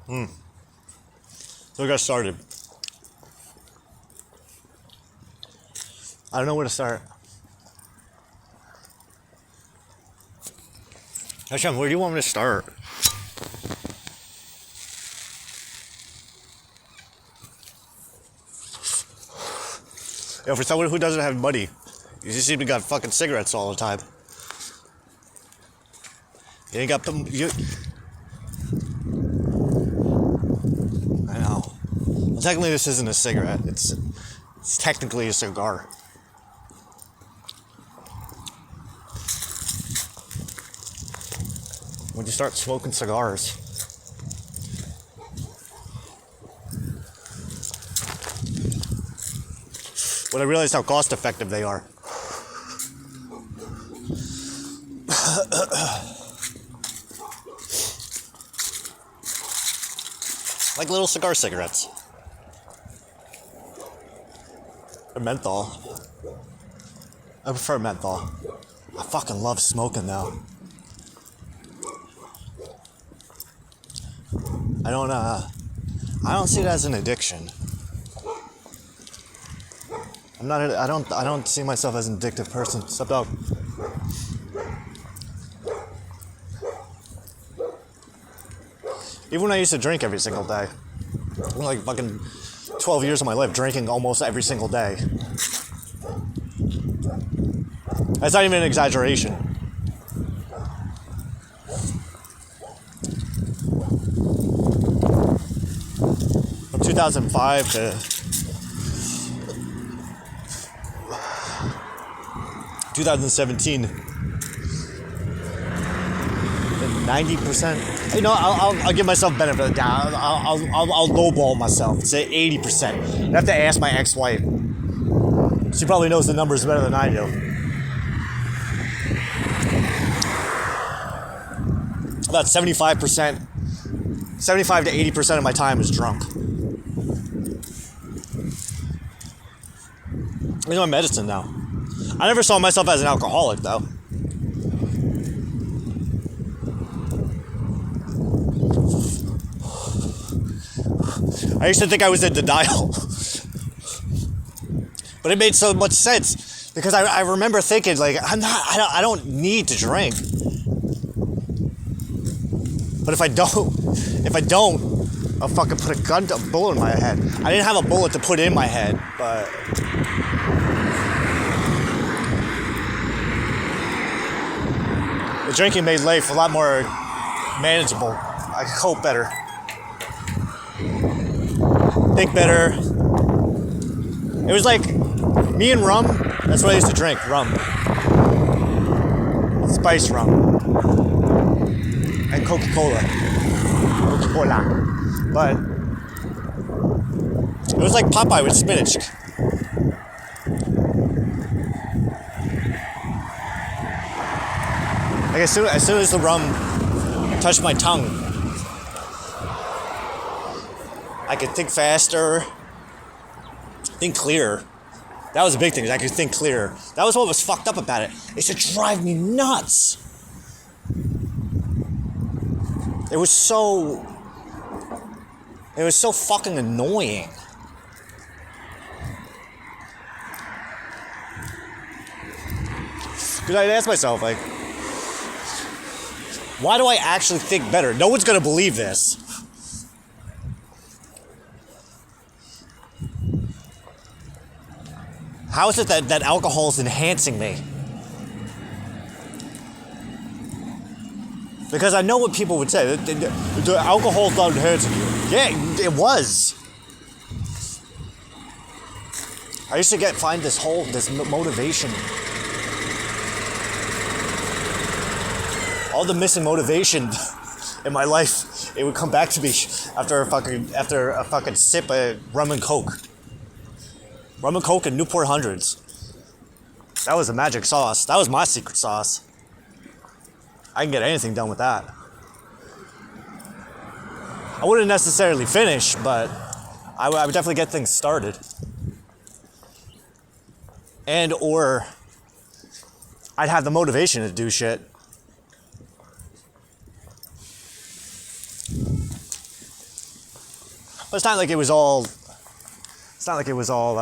So we got started. I don't know where to start. Hashem, where do you want me to start? Yo, for someone who doesn't have money, you just seem to got fucking cigarettes all the time. You ain't got them. I know. Well, technically, this isn't a cigarette. It's technically a cigar. When you start smoking cigars, when I realized how cost effective they are. Like little cigar cigarettes. Or menthol. I prefer menthol. I fucking love smoking though. I don't see it as an addiction. I don't see myself as an addictive person. Except out. Even when I used to drink every single day. Like fucking 12 years of my life drinking almost every single day. That's not even an exaggeration. From 2005 to 2017, 90%. You know, I'll give myself benefit of the doubt. I'll lowball myself. Say 80%. I have to ask my ex-wife. She probably knows the numbers better than I do. About 75%, 75 to 80% of my time is drunk. It's my medicine now. I never saw myself as an alcoholic, though. I used to think I was in denial. But it made so much sense. Because I remember thinking, like, I don't need to drink. But if I don't, I'll fucking put a bullet in my head. I didn't have a bullet to put in my head, but... The drinking made life a lot more manageable. I could cope better. Think better. It was like me and rum. That's what I used to drink, rum. Spice rum. And Coca-Cola. But it was like Popeye with spinach. Like as soon as the rum touched my tongue, I could think faster, think clearer. That was a big thing, is I could think clearer. That was what was fucked up about it. It should drive me nuts. It was so fucking annoying. Because I'd ask myself, like, why do I actually think better? No one's gonna believe this. How is it that alcohol is enhancing me? Because I know what people would say. The alcohol's not enhancing you. Yeah, it was. I used to find this motivation. All the missing motivation in my life, it would come back to me after a fucking sip of rum and coke. Rum and coke and Newport Hundreds. That was the magic sauce. That was my secret sauce. I can get anything done with that. I wouldn't necessarily finish, but I would definitely get things started. And or I'd have the motivation to do shit. But it's not like it was all. It's not like it was all.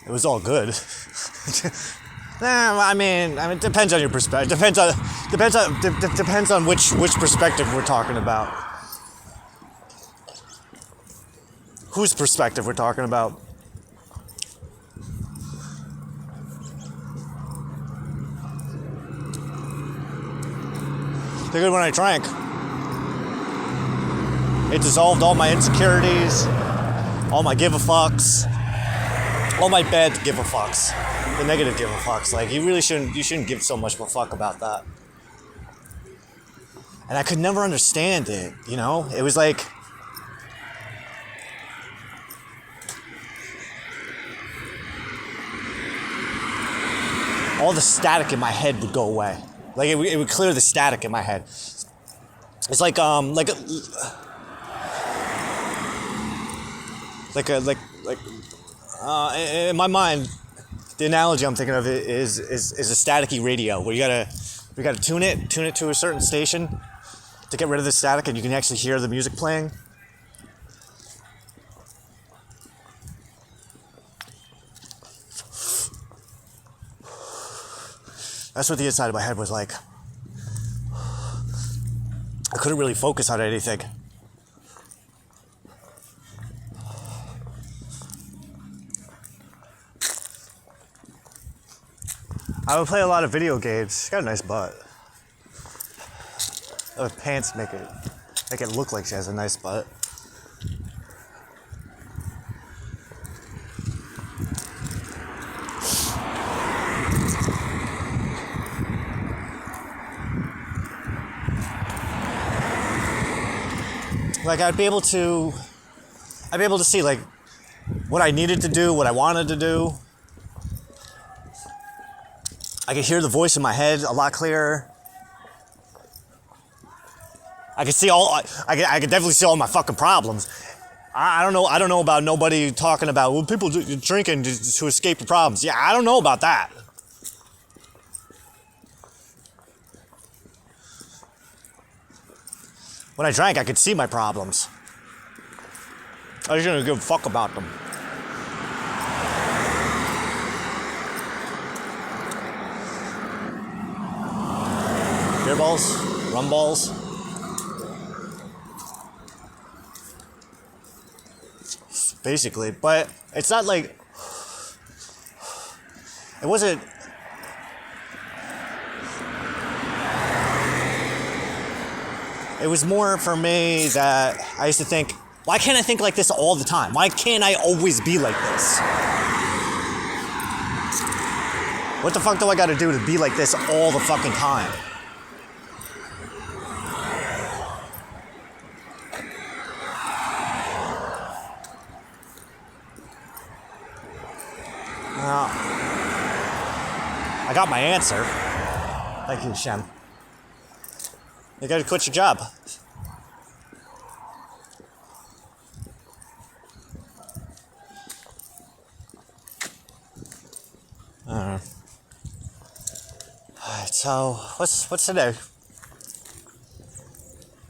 It was all good. Nah, I mean, it depends on your perspective. Depends on which perspective we're talking about. Whose perspective we're talking about. The good when I drank, it dissolved all my insecurities, all my give a fucks, all my bad give a fucks, the negative give a fucks. Like you shouldn't give so much of a fuck about that. And I could never understand it, you know? It was like, all the static in my head would go away. Like it would clear the static in my head. It's like in my mind, the analogy I'm thinking of is a staticky radio where you gotta tune it to a certain station to get rid of the static, and you can actually hear the music playing. That's what the inside of my head was like. I couldn't really focus on anything. I would play a lot of video games. She's got a nice butt. Her pants make it look like she has a nice butt. Like I'd be able to see like what I needed to do, what I wanted to do. I could hear the voice in my head a lot clearer. I could definitely see all my fucking problems. I don't know about nobody talking about, well, people drinking to escape the problems. Yeah, I don't know about that. When I drank, I could see my problems. I just didn't give a fuck about them. Beer balls, rum balls. Basically, but it's not like it wasn't. It was more for me that I used to think, why can't I think like this all the time? Why can't I always be like this? What the fuck do I gotta do to be like this all the fucking time? Well, I got my answer. Thank you, Shem. You gotta quit your job. Alright, so what's today?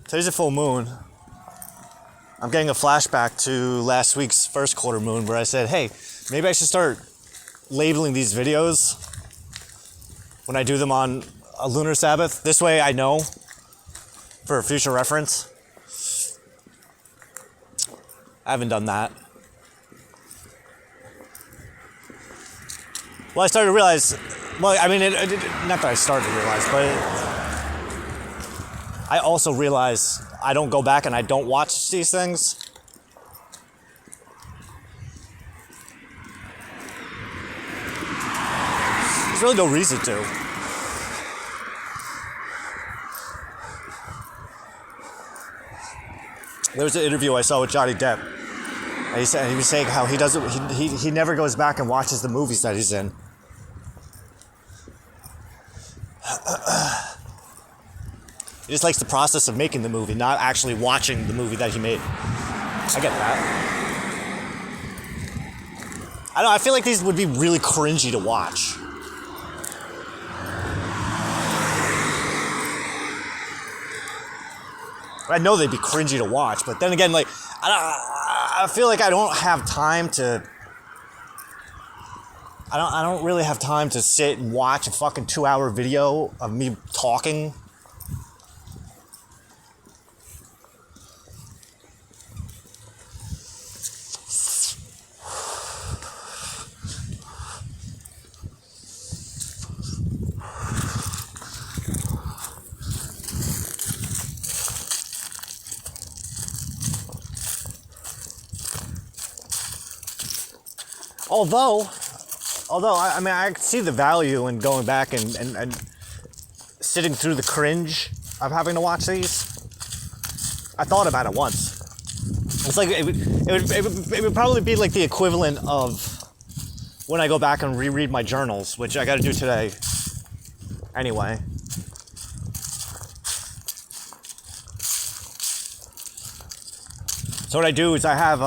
Today's a full moon. I'm getting a flashback to last week's first quarter moon where I said, hey, maybe I should start labeling these videos when I do them on a lunar Sabbath. This way I know for future reference. I haven't done that. Well, I started to realize, not that I started to realize, but I also realize I don't go back and I don't watch these things. There's really no reason to. There was an interview I saw with Johnny Depp. And he was saying how he never goes back and watches the movies that he's in. He just likes the process of making the movie, not actually watching the movie that he made. I get that. I don't know, I feel like these would be really cringy to watch. I know they'd be cringy to watch, but then again, like, I feel like I don't have time to. I don't really have time to sit and watch a fucking 2-hour video of me talking. Although I mean, I see the value in going back and sitting through the cringe of having to watch these. I thought about it once. It's like it would probably be like the equivalent of when I go back and reread my journals, which I got to do today anyway. So what I do is I have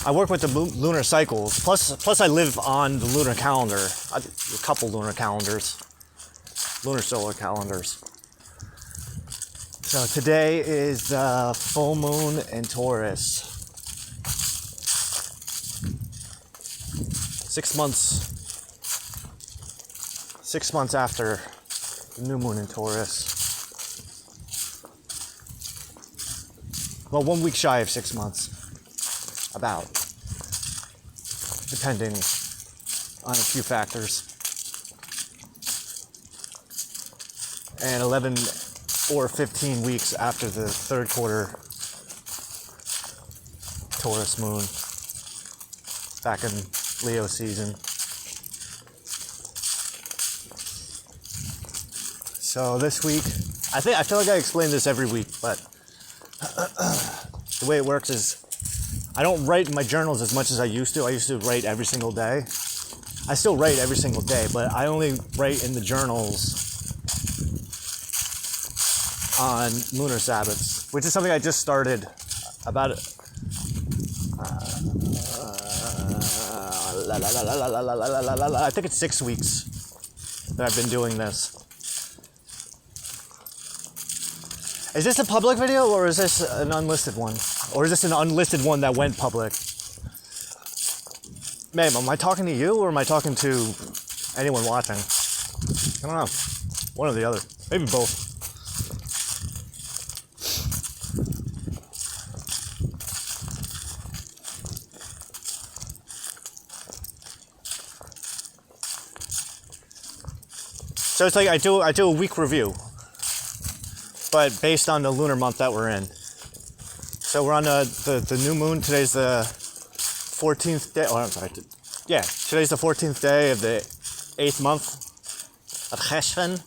I work with the lunar cycles. Plus I live on the lunar calendar. A couple lunar calendars, lunar solar calendars. So today is the full moon in Taurus. 6 months after the new moon in Taurus. Well, 1 week shy of 6 months. About. Depending on a few factors. And 11 or 15 weeks after the third quarter Taurus moon. Back in Leo season. So this week, I feel like I explain this every week, but the way it works is I don't write in my journals as much as I used to. I used to write every single day. I still write every single day, but I only write in the journals on lunar Sabbaths, which is something I just started about I think it's 6 weeks that I've been doing this. Is this a public video or is this an unlisted one? Or is this an unlisted one that went public? Ma'am, am I talking to you or am I talking to anyone watching? I don't know. One or the other. Maybe both. So it's like I do a week review, but based on the lunar month that we're in. So we're on the new moon. Today's the 14th day. Oh, I'm sorry. Yeah, today's the 14th day of the 8th month of Cheshvan,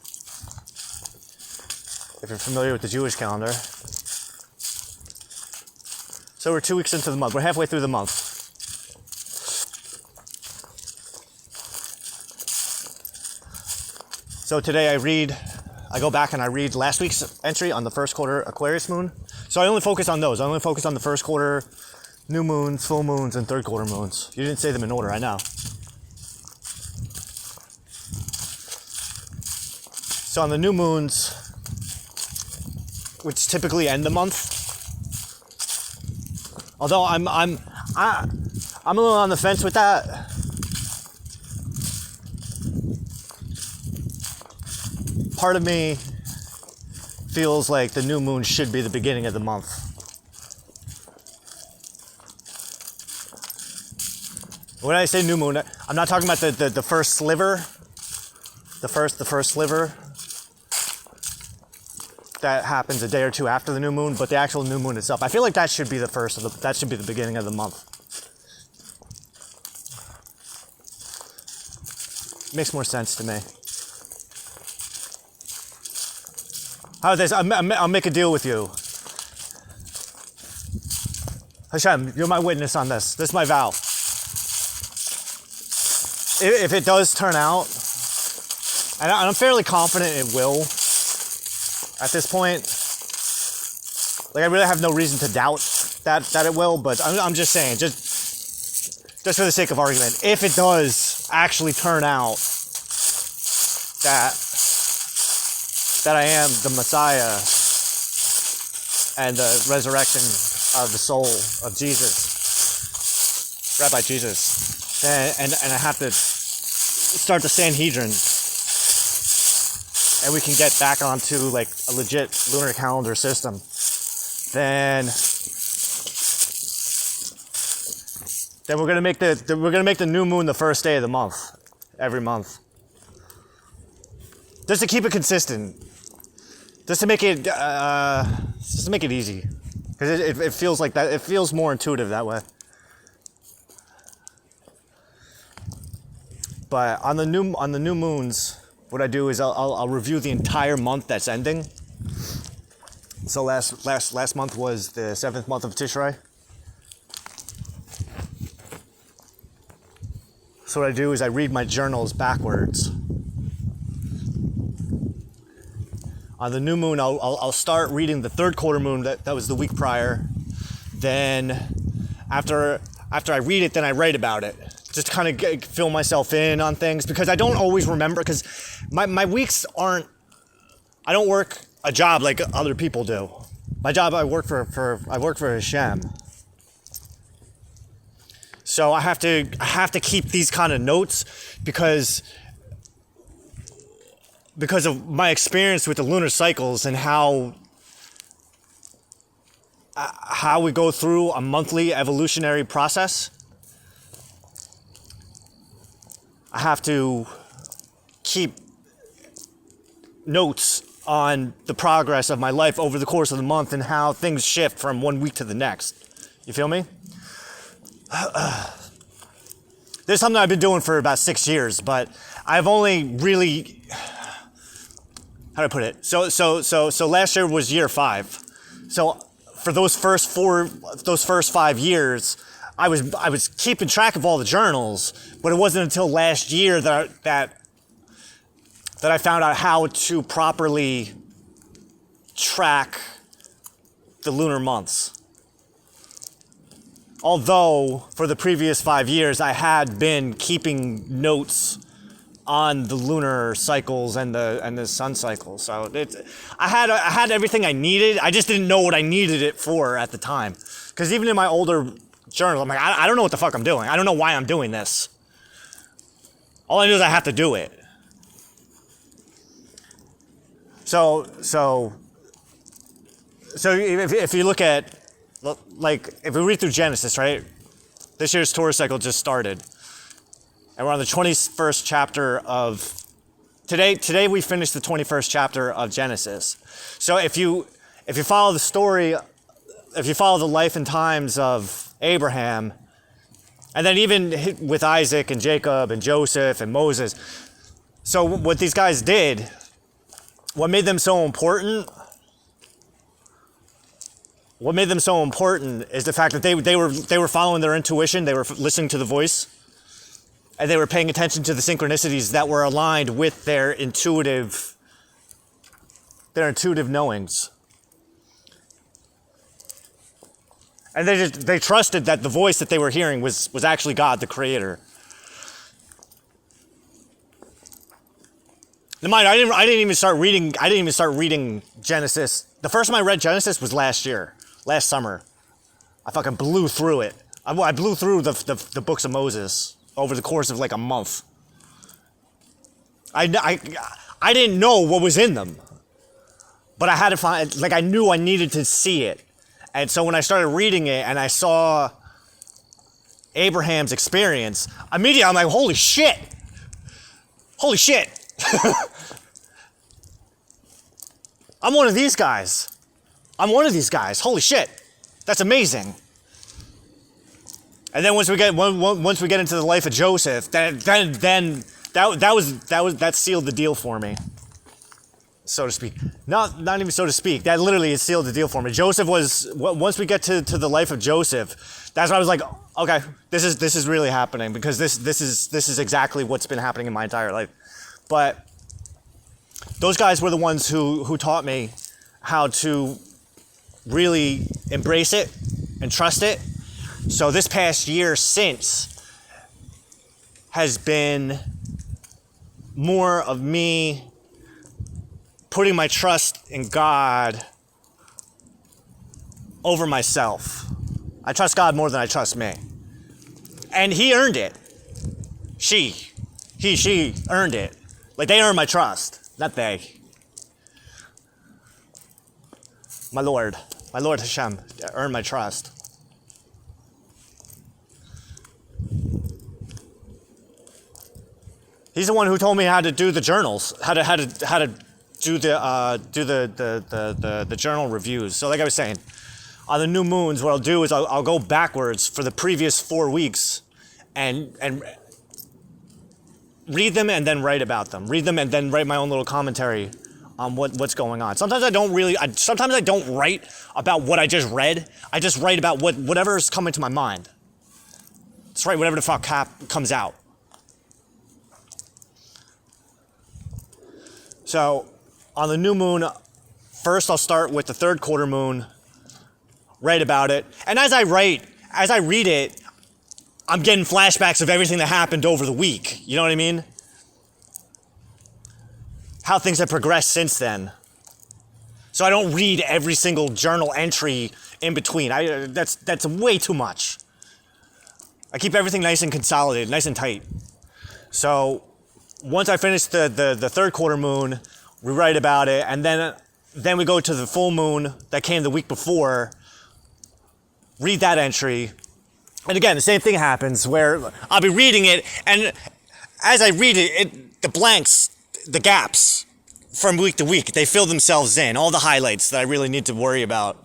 if you're familiar with the Jewish calendar. So we're 2 weeks into the month. We're halfway through the month. So today I go back and I read last week's entry on the first quarter Aquarius moon. So I only focus on those. I only focus on the first quarter new moons, full moons, and third quarter moons. You didn't say them in order, I know. So on the new moons, which typically end the month, although I'm a little on the fence with that. Part of me feels like the new moon should be the beginning of the month. When I say new moon, I'm not talking about the first sliver, the first sliver that happens a day or two after the new moon, but the actual new moon itself. I feel like that should be that should be the beginning of the month. Makes more sense to me. How about this? I'll make a deal with you. Hashem, you're my witness on this. This is my vow. If it does turn out, and I'm fairly confident it will at this point, like I really have no reason to doubt that it will, but I'm just saying, just for the sake of argument, if it does actually turn out that that I am the Messiah and the resurrection of the soul of Jesus, Rabbi Jesus, and I have to start the Sanhedrin, and we can get back onto like a legit lunar calendar system, then we're gonna make the new moon the first day of the month, every month, just to keep it consistent, just to make it easy, because it feels like that. It feels more intuitive that way. But on the new moons, what I do is I'll review the entire month that's ending. So last month was the 7th month of Tishrei. So what I do is I read my journals backwards. On the new moon, I'll start reading the third quarter moon that was the week prior. Then after I read it, then I write about it. Just to kind of fill myself in on things, because I don't always remember, because my weeks aren't, I don't work a job like other people do. My job, I work for Hashem. So I have to keep these kind of notes because of my experience with the lunar cycles and how we go through a monthly evolutionary process. I have to keep notes on the progress of my life over the course of the month and how things shift from one week to the next. You feel me? This is something I've been doing for about 6 years, but I've only really, how do I put it? So last year was year 5. So for those first 5 years, I was keeping track of all the journals, but it wasn't until last year that I found out how to properly track the lunar months. Although for the previous 5 years I had been keeping notes on the lunar cycles and the sun cycles, so I had everything I needed. I just didn't know what I needed it for at the time, because even in my older journal, I'm like, I don't know what the fuck I'm doing. I don't know why I'm doing this. All I know is I have to do it. So if you look at, like, if we read through Genesis, right? This year's Torah cycle just started, and we're on the 21st chapter of today. Today we finished the 21st chapter of Genesis. So if you follow the story, if you follow the life and times of Abraham, and then even with Isaac and Jacob and Joseph and Moses. So what these guys did, what made them so important is the fact that they were following their intuition, they were listening to the voice, and they were paying attention to the synchronicities that were aligned with their intuitive knowings. And they trusted that the voice that they were hearing was actually God, the Creator. Now, mind, I didn't even start reading Genesis. The first time I read Genesis was last summer. I fucking blew through it. I blew through the books of Moses over the course of like a month. I didn't know what was in them, but I had to find, like, I knew I needed to see it. And so when I started reading it and I saw Abraham's experience, immediately I'm like, holy shit. I'm one of these guys. Holy shit. That's amazing. And then once we get into the life of Joseph, then that sealed the deal for me, so to speak. Not even so to speak. That literally is sealed the deal for me. Joseph was, once we get to the life of Joseph, that's when I was like, okay, this is really happening, because this is exactly what's been happening in my entire life. But those guys were the ones who taught me how to really embrace it and trust it. So this past year since has been more of me putting my trust in God over myself. I trust God more than I trust me. And he earned it. She earned it. Like, they earned my trust, not they. My Lord Hashem earned my trust. He's the one who told me how to do the journals, how to do the journal reviews. So like I was saying, on the new moons, what I'll do is I'll go backwards for the previous 4 weeks and read them and then write about them. Read them and then write my own little commentary on what's going on. Sometimes I don't write about what I just read. I just write about whatever is coming to my mind. Just write whatever the fuck comes out. So, on the new moon, first I'll start with the third quarter moon, write about it, and as I read it, I'm getting flashbacks of everything that happened over the week. You know what I mean? How things have progressed since then. So I don't read every single journal entry in between. That's way too much. I keep everything nice and consolidated, nice and tight. So once I finish the third quarter moon, we write about it, and then we go to the full moon that came the week before, read that entry, and again, the same thing happens where I'll be reading it, and as I read it, the blanks, the gaps from week to week, they fill themselves in, all the highlights that I really need to worry about.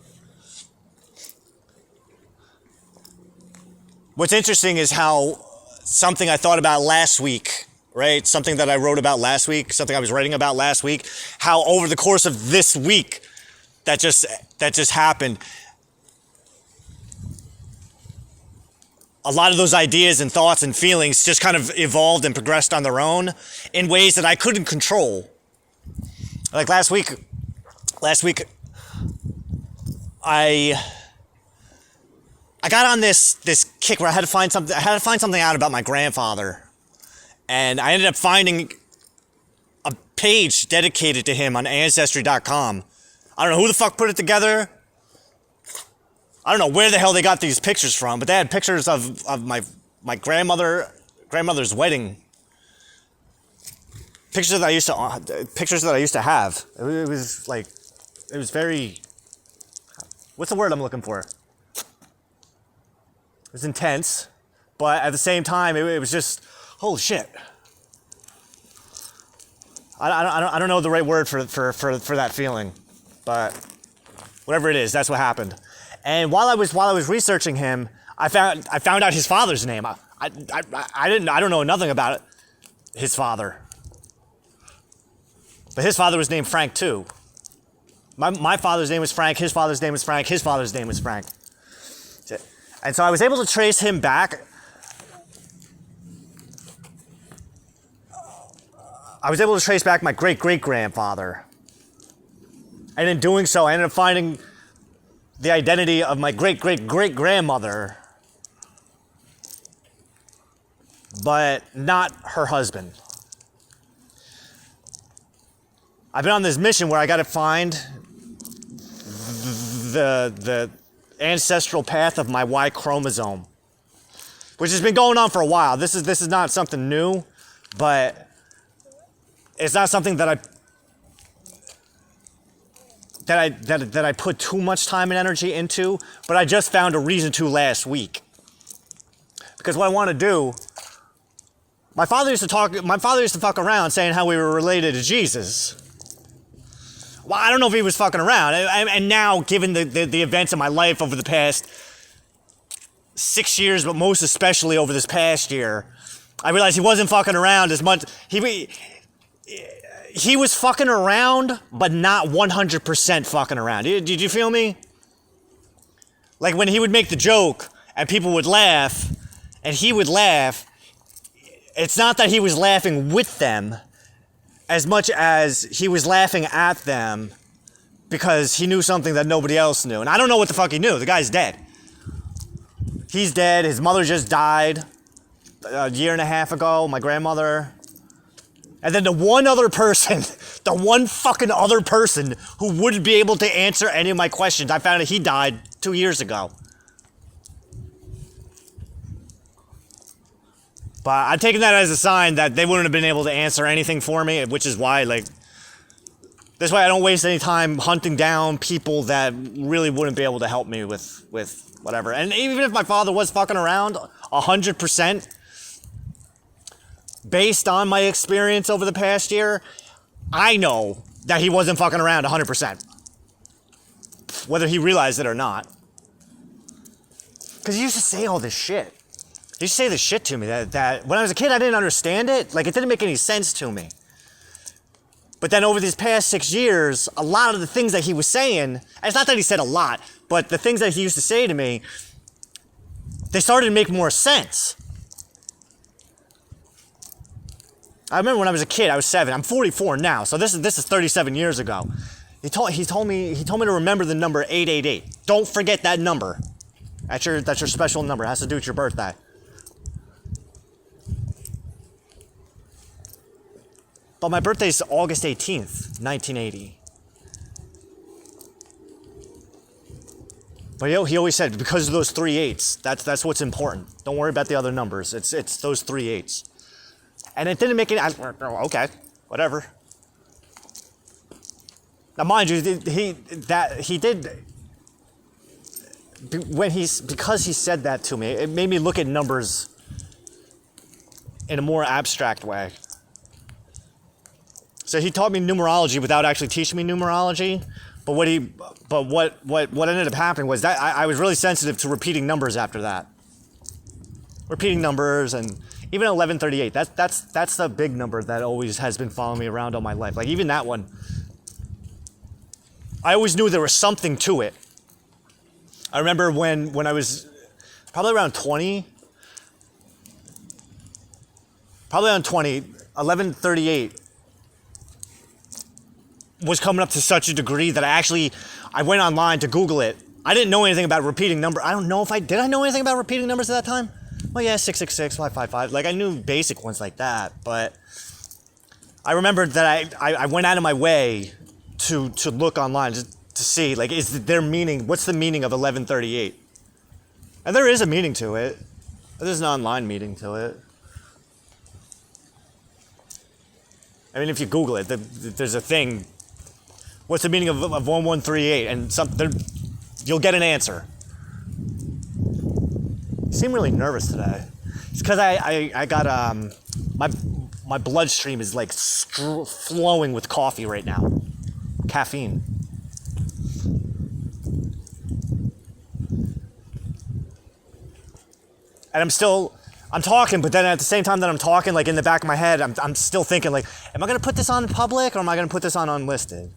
What's interesting is how something I thought about last week, right? Something that I wrote about last week, something I was writing about last week, how over the course of this week that just happened, a lot of those ideas and thoughts and feelings just kind of evolved and progressed on their own in ways that I couldn't control. Like last week I got on this kick where I had to find something out about my grandfather. And I ended up finding a page dedicated to him on Ancestry.com. I don't know who the fuck put it together. I don't know where the hell they got these pictures from, but they had pictures of my grandmother's wedding. Pictures that I used to have. It was very, what's the word I'm looking for? It was intense, but at the same time, it was just, holy shit. I don't know the right word for that feeling, but whatever it is, that's what happened. And while I was researching him, I found out his father's name. I don't know nothing about it. His father. But his father was named Frank too. My father's name was Frank, his father's name was Frank, his father's name was Frank. And so I was able to trace him back. I was able to trace back my great-great-grandfather. And in doing so, I ended up finding the identity of my great-great-great-grandmother, but not her husband. I've been on this mission where I got to find the ancestral path of my Y chromosome, which has been going on for a while. This is not something new, but it's not something that I put too much time and energy into, but I just found a reason to last week. Because what I want to do, my father used to fuck around saying how we were related to Jesus. Well, I don't know if he was fucking around. And now, given the events of my life over the past 6 years, but most especially over this past year, I realized he wasn't fucking around as much. He was fucking around, but not 100% fucking around. Did you feel me? Like when he would make the joke and people would laugh, and he would laugh, it's not that he was laughing with them as much as he was laughing at them because he knew something that nobody else knew. And I don't know what the fuck he knew. The guy's dead. He's dead. His mother just died a year and a half ago, my grandmother. And then the one other person The one fucking other person who would be able to answer any of my questions. I found out he died 2 years ago. But I'm taking that as a sign that they wouldn't have been able to answer anything for me, which is why, like, this way I don't waste any time hunting down people that really wouldn't be able to help me with whatever. And even if my father was fucking around, 100%, based on my experience over the past year, I know that he wasn't fucking around 100%. Whether he realized it or not. Because he used to say all this shit. He used to say this shit to me that when I was a kid I didn't understand it. Like, it didn't make any sense to me. But then over these past 6 years, a lot of the things that he was saying, and it's not that he said a lot, but the things that he used to say to me, they started to make more sense. I remember when I was a kid, I was 7. I'm 44 now, so this is 37 years ago. He told me to remember the number 888. Don't forget that number. That's your special number. It has to do with your birthday. But my birthday is August 18th, 1980. But he always said, because of those 3 8s, that's what's important. Don't worry about the other numbers. It's those 3 8s. And it didn't make any. Okay, whatever. Now, mind you, because he said that to me, it made me look at numbers in a more abstract way. So he taught me numerology without actually teaching me numerology. But what ended up happening was that I was really sensitive to repeating numbers after that. Repeating numbers, and even 1138. That's the big number that always has been following me around all my life. Like, even that one, I always knew there was something to it. I remember when I was probably around 20. Probably around 20, 1138 was coming up to such a degree that I went online to Google it. I didn't know anything about repeating numbers. I don't know if did I know anything about repeating numbers at that time? Well, yeah, 666, 555. Like, I knew basic ones like that, but I remembered that I went out of my way to look online to see, like, is there meaning, what's the meaning of 1138? And there is a meaning to it. There's an online meaning to it. I mean, if you Google it, there's a thing. What's the meaning of 1138? And you'll get an answer. You seem really nervous today. It's because I got my bloodstream is like flowing with coffee right now, caffeine. And I'm talking, but then at the same time that I'm talking, like, in the back of my head, I'm still thinking, like, am I gonna put this on public or am I gonna put this on unlisted?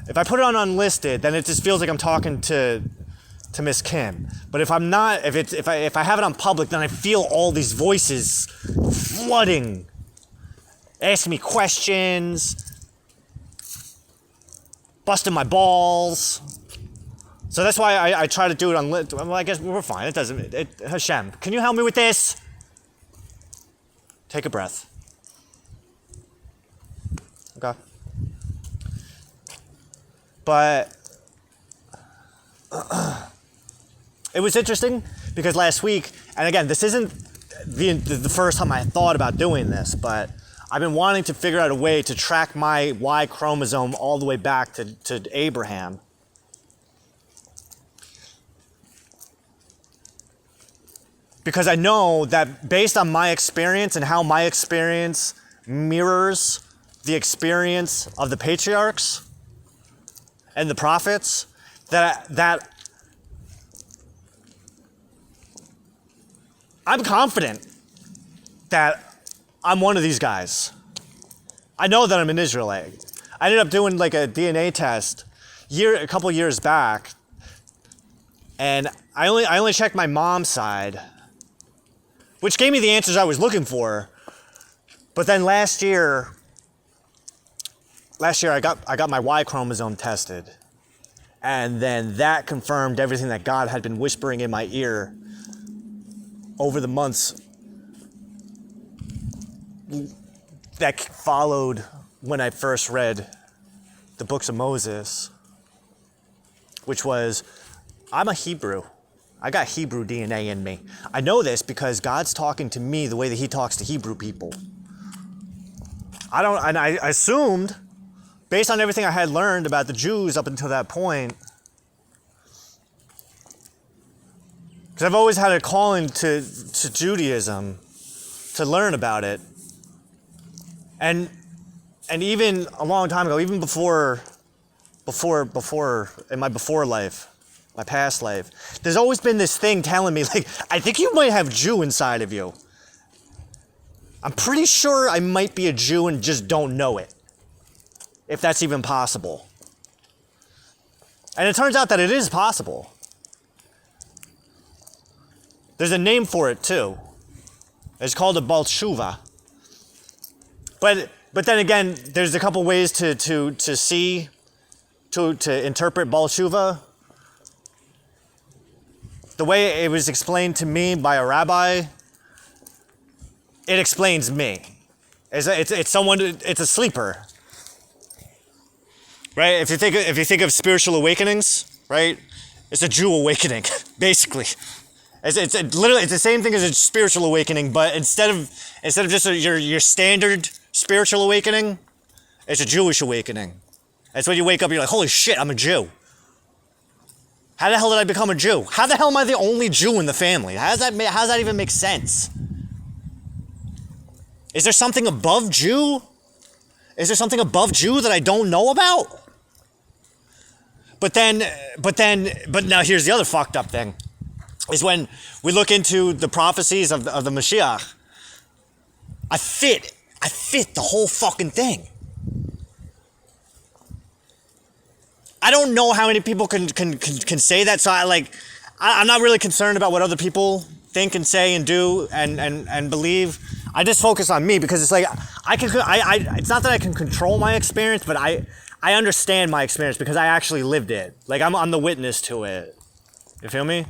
If I put it on unlisted, then it just feels like I'm talking to Miss Kim. But if I'm not, if I have it on public, then I feel all these voices flooding, asking me questions, busting my balls. So that's why I try to do it on lit. Well, I guess we're fine. It doesn't. Hashem, can you help me with this? Take a breath. Okay. But it was interesting because last week, and again, this isn't the first time I thought about doing this, but I've been wanting to figure out a way to track my Y chromosome all the way back to Abraham. Because I know that based on my experience and how my experience mirrors the experience of the patriarchs and the prophets, that I'm confident that I'm one of these guys. I know that I'm an Israelite. I ended up doing like a DNA test a couple years back, and I only checked my mom's side, which gave me the answers I was looking for. But then last year I got my Y chromosome tested, and then that confirmed everything that God had been whispering in my ear over the months that followed when I first read the books of Moses, which was, I'm a Hebrew. I got Hebrew DNA in me. I know this because God's talking to me the way that he talks to Hebrew people. I assumed, based on everything I had learned about the Jews up until that point, because I've always had a calling to Judaism, to learn about it. And even a long time ago, even before in my before life, my past life, there's always been this thing telling me, like, I think you might have Jew inside of you. I'm pretty sure I might be a Jew and just don't know it, if that's even possible. And it turns out that it is possible. There's a name for it too. It's called a Baal Teshuva. But then again, there's a couple ways to interpret Baal Teshuva. The way it was explained to me by a rabbi, it explains me. It's someone. It's a sleeper, right? If you think of spiritual awakenings, right? It's a Jew awakening, basically. It's literally the same thing as a spiritual awakening, but instead of just your standard spiritual awakening, it's a Jewish awakening. That's when you wake up and you're like, holy shit, I'm a Jew. How the hell did I become a Jew? How the hell am I the only Jew in the family? How does that even make sense? Is there something above Jew? Is there something above Jew that I don't know about? But now here's the other fucked up thing. Is when we look into the prophecies of the Mashiach. I fit the whole fucking thing. I don't know how many people can say that, so I'm not really concerned about what other people think and say and do and believe. I just focus on me because it's like it's not that I can control my experience, but I understand my experience because I actually lived it. Like I'm the witness to it. You feel me?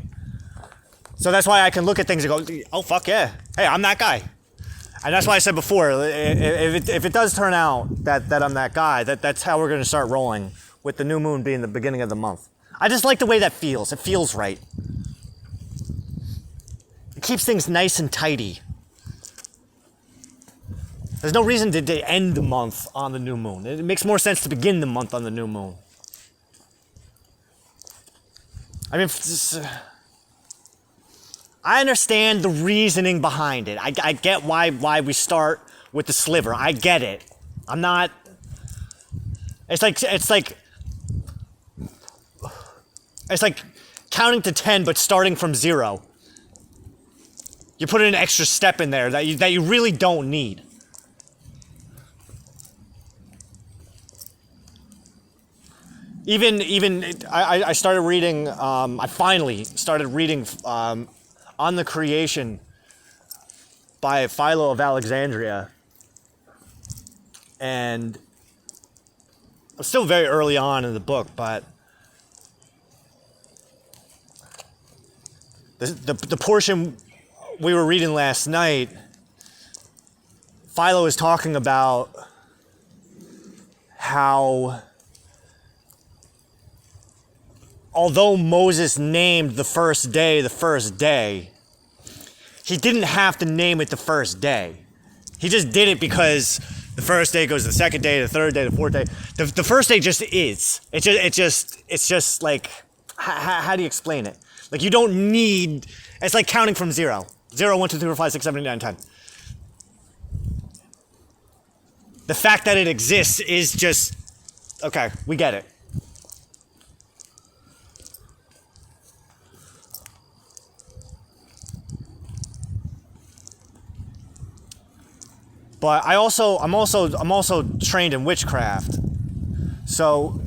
So that's why I can look at things and go, oh fuck yeah, hey, I'm that guy. And that's why I said before, if it does turn out that I'm that guy, that's how we're gonna start rolling, with the new moon being the beginning of the month. I just like the way that feels. It feels right. It keeps things nice and tidy. There's no reason to end the month on the new moon. It makes more sense to begin the month on the new moon. I mean, I understand the reasoning behind it. I get why we start with the sliver. I get it. I'm not. It's like counting to 10, but starting from 0. You put an extra step in there that you really don't need. I started reading. I finally started reading On the Creation by Philo of Alexandria, and I'm still very early on in the book, but the portion we were reading last night, Philo is talking about how although Moses named the first day, he didn't have to name it the first day. He just did it because the first day goes to the second day, the third day, the fourth day. The first day just is. It's just like, how do you explain it? Like you don't need, it's like counting from 0. 0, 1, 2, 3, 4, 5, 6, 7, 8, 9, 10. The fact that it exists is just, okay, we get it. But I'm also trained in witchcraft. So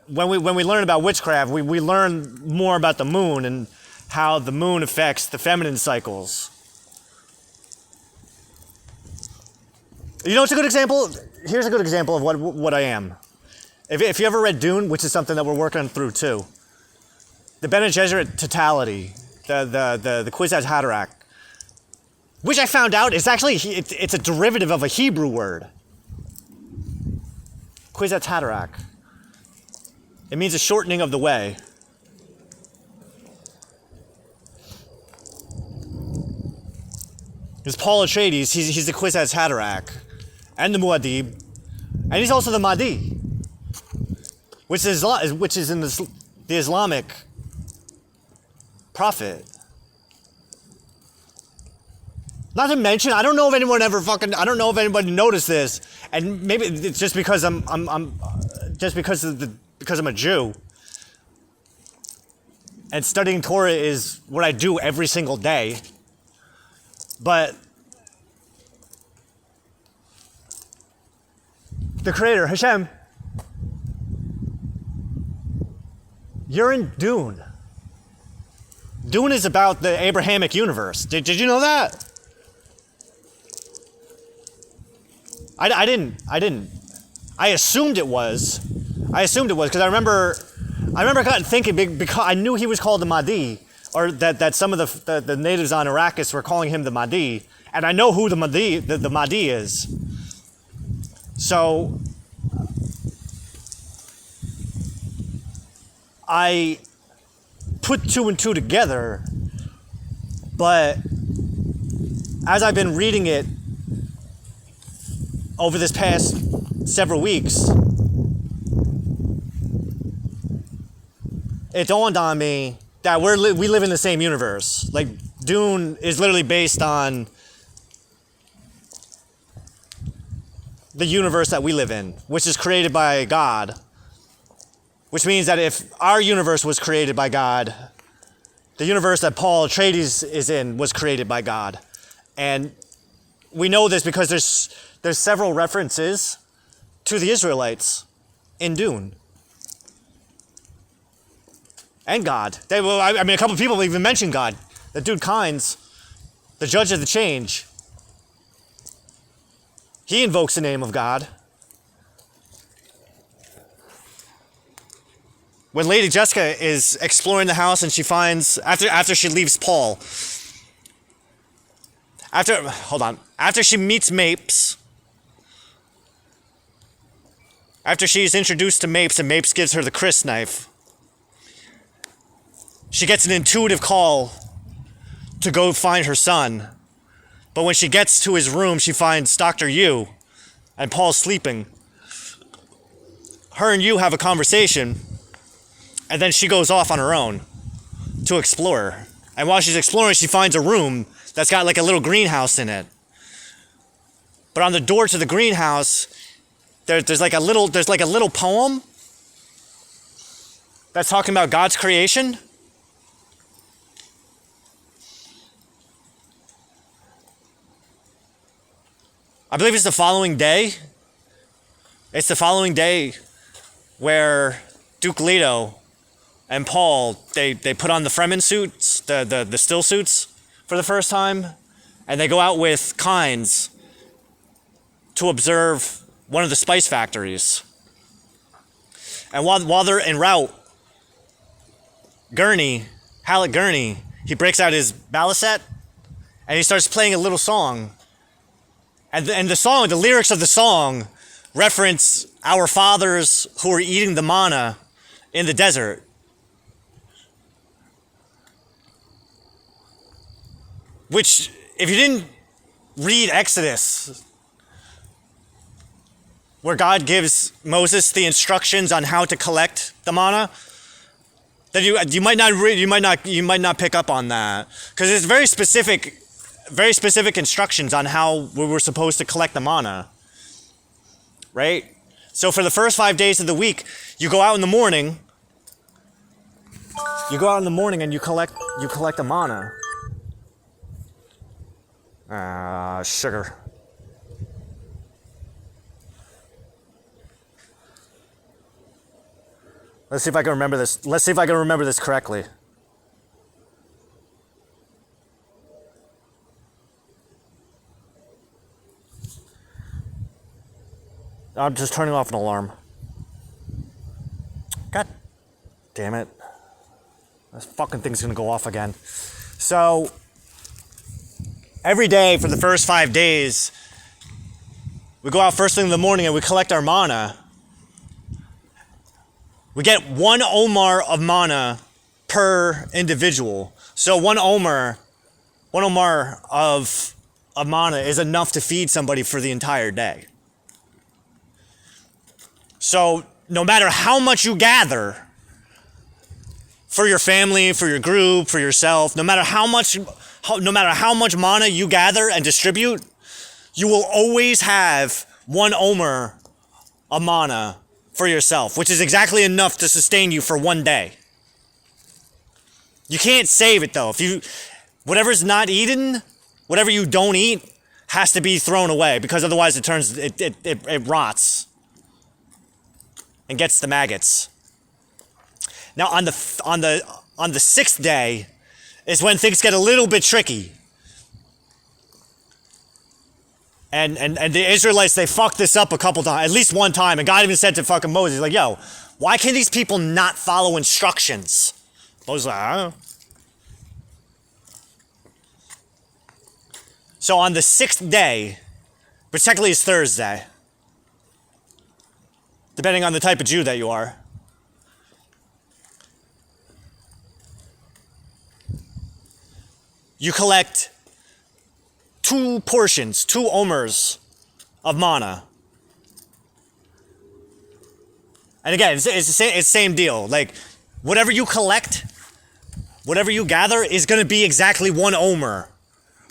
when we learn about witchcraft, we learn more about the moon and how the moon affects the feminine cycles. You know what's a good example? Here's a good example of what I am. If you ever read Dune, which is something that we're working through too, the Bene Gesserit totality, the Kwisatz Haderach, which I found out is actually it's a derivative of a Hebrew word. Kwisatz Haderach. It means a shortening of the way. Because Paul Atreides, he's the Kwisatz Haderach, and the Muad'Dib, and he's also the Mahdi, which is in the Islamic prophet. Not to mention, I don't know if anybody noticed this, and maybe it's just because because I'm a Jew, and studying Torah is what I do every single day. But the Creator, Hashem, you're in Dune. Dune is about the Abrahamic universe. Did you know that? I didn't. I assumed it was because I remember kind of thinking because I knew he was called the Mahdi, or that some of the natives on Arrakis were calling him the Mahdi, and I know who the Mahdi is. So I put two and two together, but as I've been reading it over this past several weeks, it dawned on me that we live in the same universe. Like, Dune is literally based on the universe that we live in, which is created by God. Which means that if our universe was created by God, the universe that Paul Atreides is in was created by God. And we know this because there's several references to the Israelites in Dune. And God. I mean, a couple of people even mentioned God. The dude Kynes, the judge of the change, he invokes the name of God. When Lady Jessica is exploring the house and she finds, after she leaves Paul, after she meets Mapes, after she's introduced to Mapes and Mapes gives her the Chris knife, she gets an intuitive call to go find her son. But when she gets to his room, she finds Dr. Yu and Paul's sleeping. Her and Yu have a conversation, and then she goes off on her own to explore. And while she's exploring, she finds a room that's got like a little greenhouse in it. But on the door to the greenhouse, there's like a little poem that's talking about God's creation. I believe it's the following day. It's the following day where Duke Leto and Paul, they put on the Fremen suits, the still suits for the first time, and they go out with Kynes to observe one of the spice factories. And while they're en route, Halleck Gurney, he breaks out his balisette and he starts playing a little song. And the lyrics of the song reference our fathers who were eating the manna in the desert. Which, if you didn't read Exodus, where God gives Moses the instructions on how to collect the manna, then you might not pick up on that, because it's very specific instructions on how we were supposed to collect the manna, right? So for the first 5 days of the week, you go out in the morning. And you collect the manna. Sugar. Let's see if I can remember this correctly. I'm just turning off an alarm. God damn it. This fucking thing's gonna go off again. So, every day for the first 5 days, we go out first thing in the morning and we collect our manna. We get 1 Omar of mana per individual. So 1 Omar of mana is enough to feed somebody for the entire day. So no matter how much you gather for your family, for your group, for yourself, no matter how much mana you gather and distribute, you will always have 1 Omer of mana for yourself, which is exactly enough to sustain you for 1 day. You can't save it though. Whatever's not eaten, whatever you don't eat, has to be thrown away, because otherwise it rots and gets the maggots. Now on the 6th day is when things get a little bit tricky. And the Israelites, they fucked this up a couple times, at least one time, and God even said to fucking Moses, like, yo, why can these people not follow instructions? Moses was like, I don't know. So on the 6th day, which technically is Thursday, depending on the type of Jew that you are, you collect 2 portions, 2 omers of mana. And again, it's the same deal. Like, whatever you collect, whatever you gather is going to be exactly 1 omer.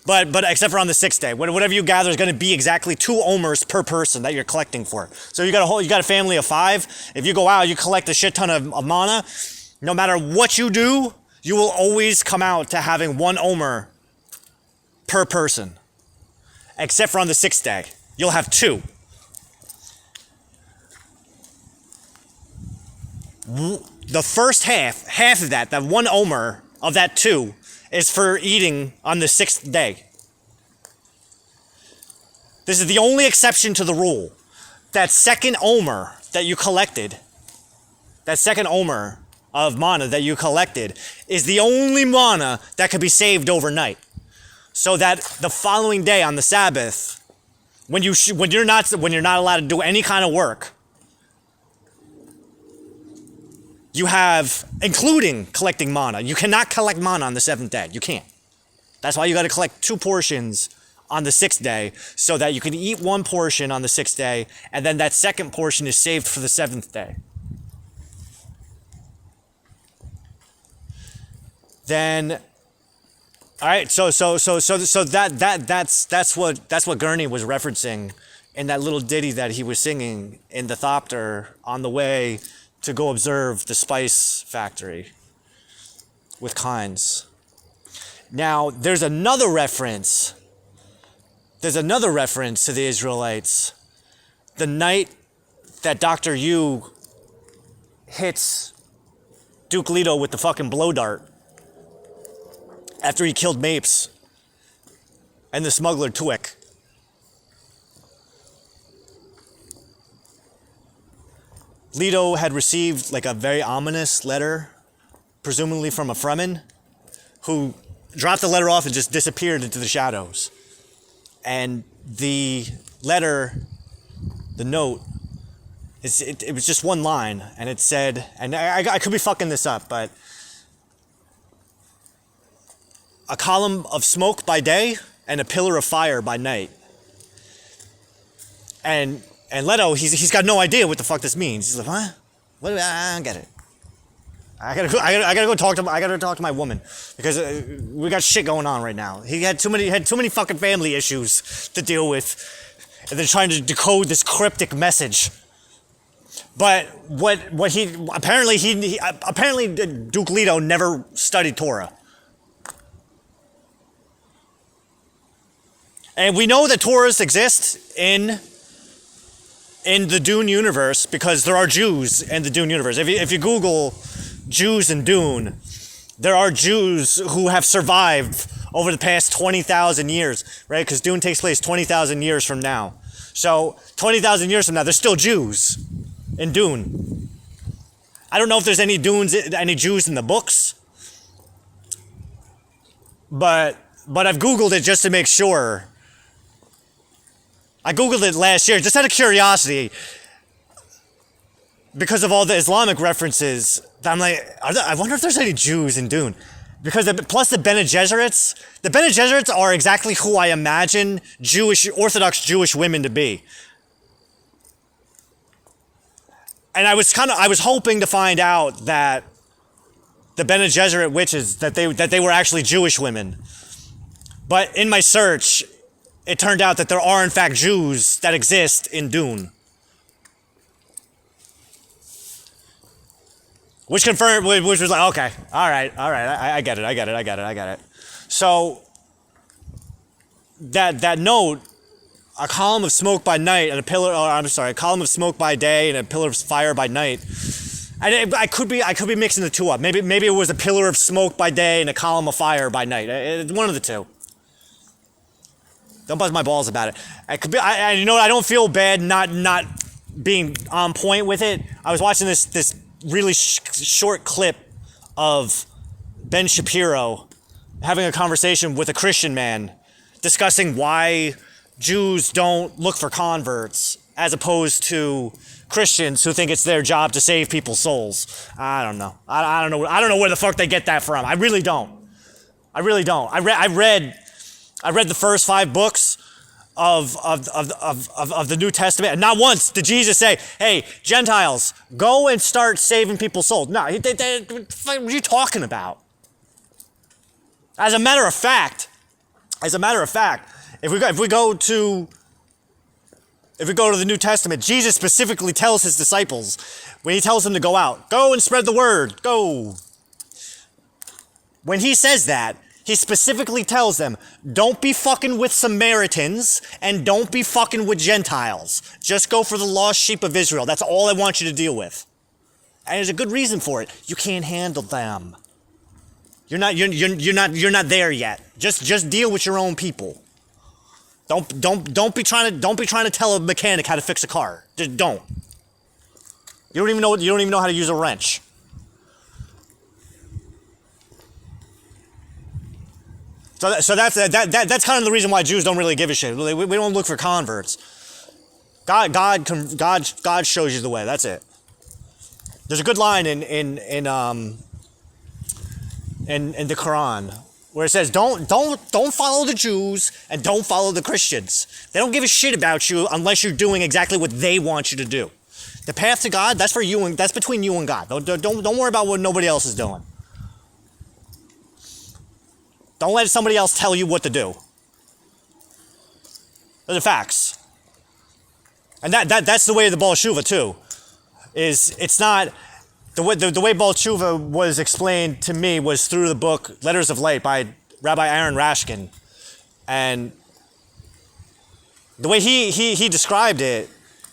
But except for on the 6th day, whatever you gather is going to be exactly 2 omers per person that you're collecting for. So you got a family of 5. If you go out, you collect a shit ton of mana. No matter what you do, you will always come out to having 1 omer per person. Except for on the 6th day, you'll have 2. The first half of that 1 omer of that 2, is for eating on the 6th day. This is the only exception to the rule. That second omer that you collected, that second omer of mana that you collected, is the only mana that could be saved overnight. So that the following day on the Sabbath, when you're not allowed to do any kind of work, you have, including collecting mana. You cannot collect mana on the 7th day. You can't. That's why you got to collect 2 portions on the 6th day, so that you can eat 1 portion on the 6th day, and then that second portion is saved for the 7th day. Then, all right. So that's what Gurney was referencing in that little ditty that he was singing in the Thopter on the way to go observe the spice factory with Kynes. Now, there's another reference to the Israelites. The night that Dr. Yu hits Duke Leto with the fucking blow dart after he killed Mapes and the smuggler Tuek. Leto had received like a very ominous letter, presumably from a Fremen, who dropped the letter off and just disappeared into the shadows. And the letter, the note, it was just 1 line, and it said, and I could be fucking this up, but a column of smoke by day and a pillar of fire by night. And Leto, he's got no idea what the fuck this means. He's like, huh? What? I don't get it. I gotta go talk to my woman, because we got shit going on right now. He had too many fucking family issues to deal with, and then trying to decode this cryptic message. But what he apparently Duke Leto never studied Torah. And we know that Torahs exist in the Dune universe, because there are Jews in the Dune universe. If you Google Jews in Dune, there are Jews who have survived over the past 20,000 years, right? Because Dune takes place 20,000 years from now. So 20,000 years from now, there's still Jews in Dune. I don't know if there's any Jews in the books, but I've Googled it just to make sure. I Googled it last year just out of curiosity. because of all the Islamic references, I'm like, I wonder if there's any Jews in Dune. Because plus the Bene Gesserits, are exactly who I imagine Orthodox Jewish women to be. And I was hoping to find out that the Bene Gesserit witches, that they were actually Jewish women. But in my search, it turned out that there are in fact Jews that exist in Dune. Which was like, okay, all right, I get it. So that note, a column of smoke by night and a column of smoke by day and a pillar of fire by night. And I could be mixing the two up. Maybe it was a pillar of smoke by day and a column of fire by night. It's one of the two. Don't buzz my balls about it. It could be. You know what? I don't feel bad not being on point with it. I was watching this really short clip of Ben Shapiro having a conversation with a Christian man discussing why Jews don't look for converts as opposed to Christians who think it's their job to save people's souls. I don't know. I don't know where the fuck they get that from. I really don't. I read the first 5 books of the New Testament, and not once did Jesus say, "Hey, Gentiles, go and start saving people's souls." No, what are you talking about? As a matter of fact, if we go to the New Testament, Jesus specifically tells his disciples when he tells them to go and spread the word, go. When he says that, he specifically tells them, don't be fucking with Samaritans and don't be fucking with Gentiles. Just go for the lost sheep of Israel. That's all I want you to deal with. And there's a good reason for it. You can't handle them. You're not there yet. Just deal with your own people. Don't be trying to tell a mechanic how to fix a car. Just don't. You don't even know how to use a wrench. So that's kind of the reason why Jews don't really give a shit. We don't look for converts. God shows you the way. That's it. There's a good line in the Quran where it says don't follow the Jews and don't follow the Christians. They don't give a shit about you unless you're doing exactly what they want you to do. The path to God, that's for you and that's between you and God. Don't worry about what nobody else is doing. Don't let somebody else tell you what to do. Those are facts. And that's the way of the Baal Teshuva too. It's not the way Baal Teshuva was explained to me was through the book Letters of Light by Rabbi Aaron Rashkin. And the way he described it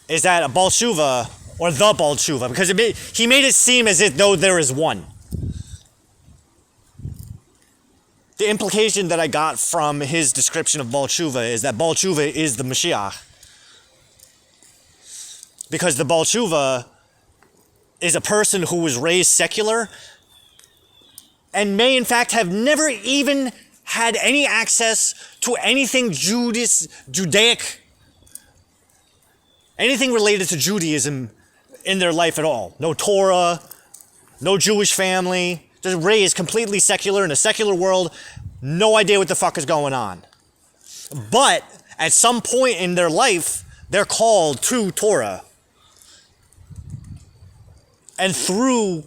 is that a Baal Teshuva, or the Baal Teshuva, because he made it seem as if though there is one. The implication that I got from his description of Baal Teshuva is that Baal Teshuva is the Mashiach. Because the Baal Teshuva is a person who was raised secular and may in fact have never even had any access to anything Judaic, anything related to Judaism in their life at all. No Torah, no Jewish family. Just raised completely secular in a secular world, no idea what the fuck is going on. But at some point in their life, they're called to Torah. And through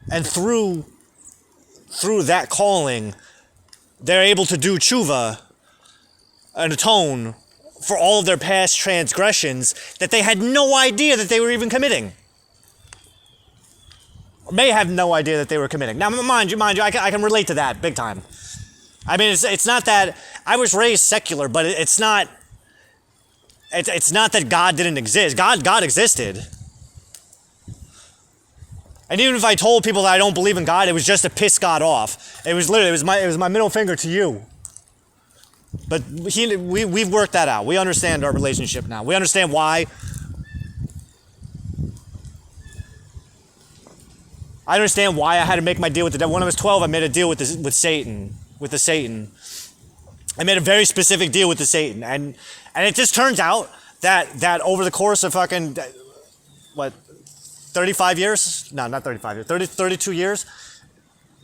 that calling, they're able to do tshuva and atone for all of their past transgressions that they had no idea that they were even committing. May have no idea that they were committing. Now, mind you, I can relate to that big time. I mean, it's not that I was raised secular, but it's not that God didn't exist. God existed. And even if I told people that I don't believe in God, it was just to piss God off. It was my middle finger to you. But we've worked that out. We understand our relationship now. We understand why. I understand why I had to make my deal with the devil. When I was 12, I made a deal with Satan. I made a very specific deal with the Satan. And it just turns out that over the course of fucking what, 35 years? No, not 35 years. 32 years.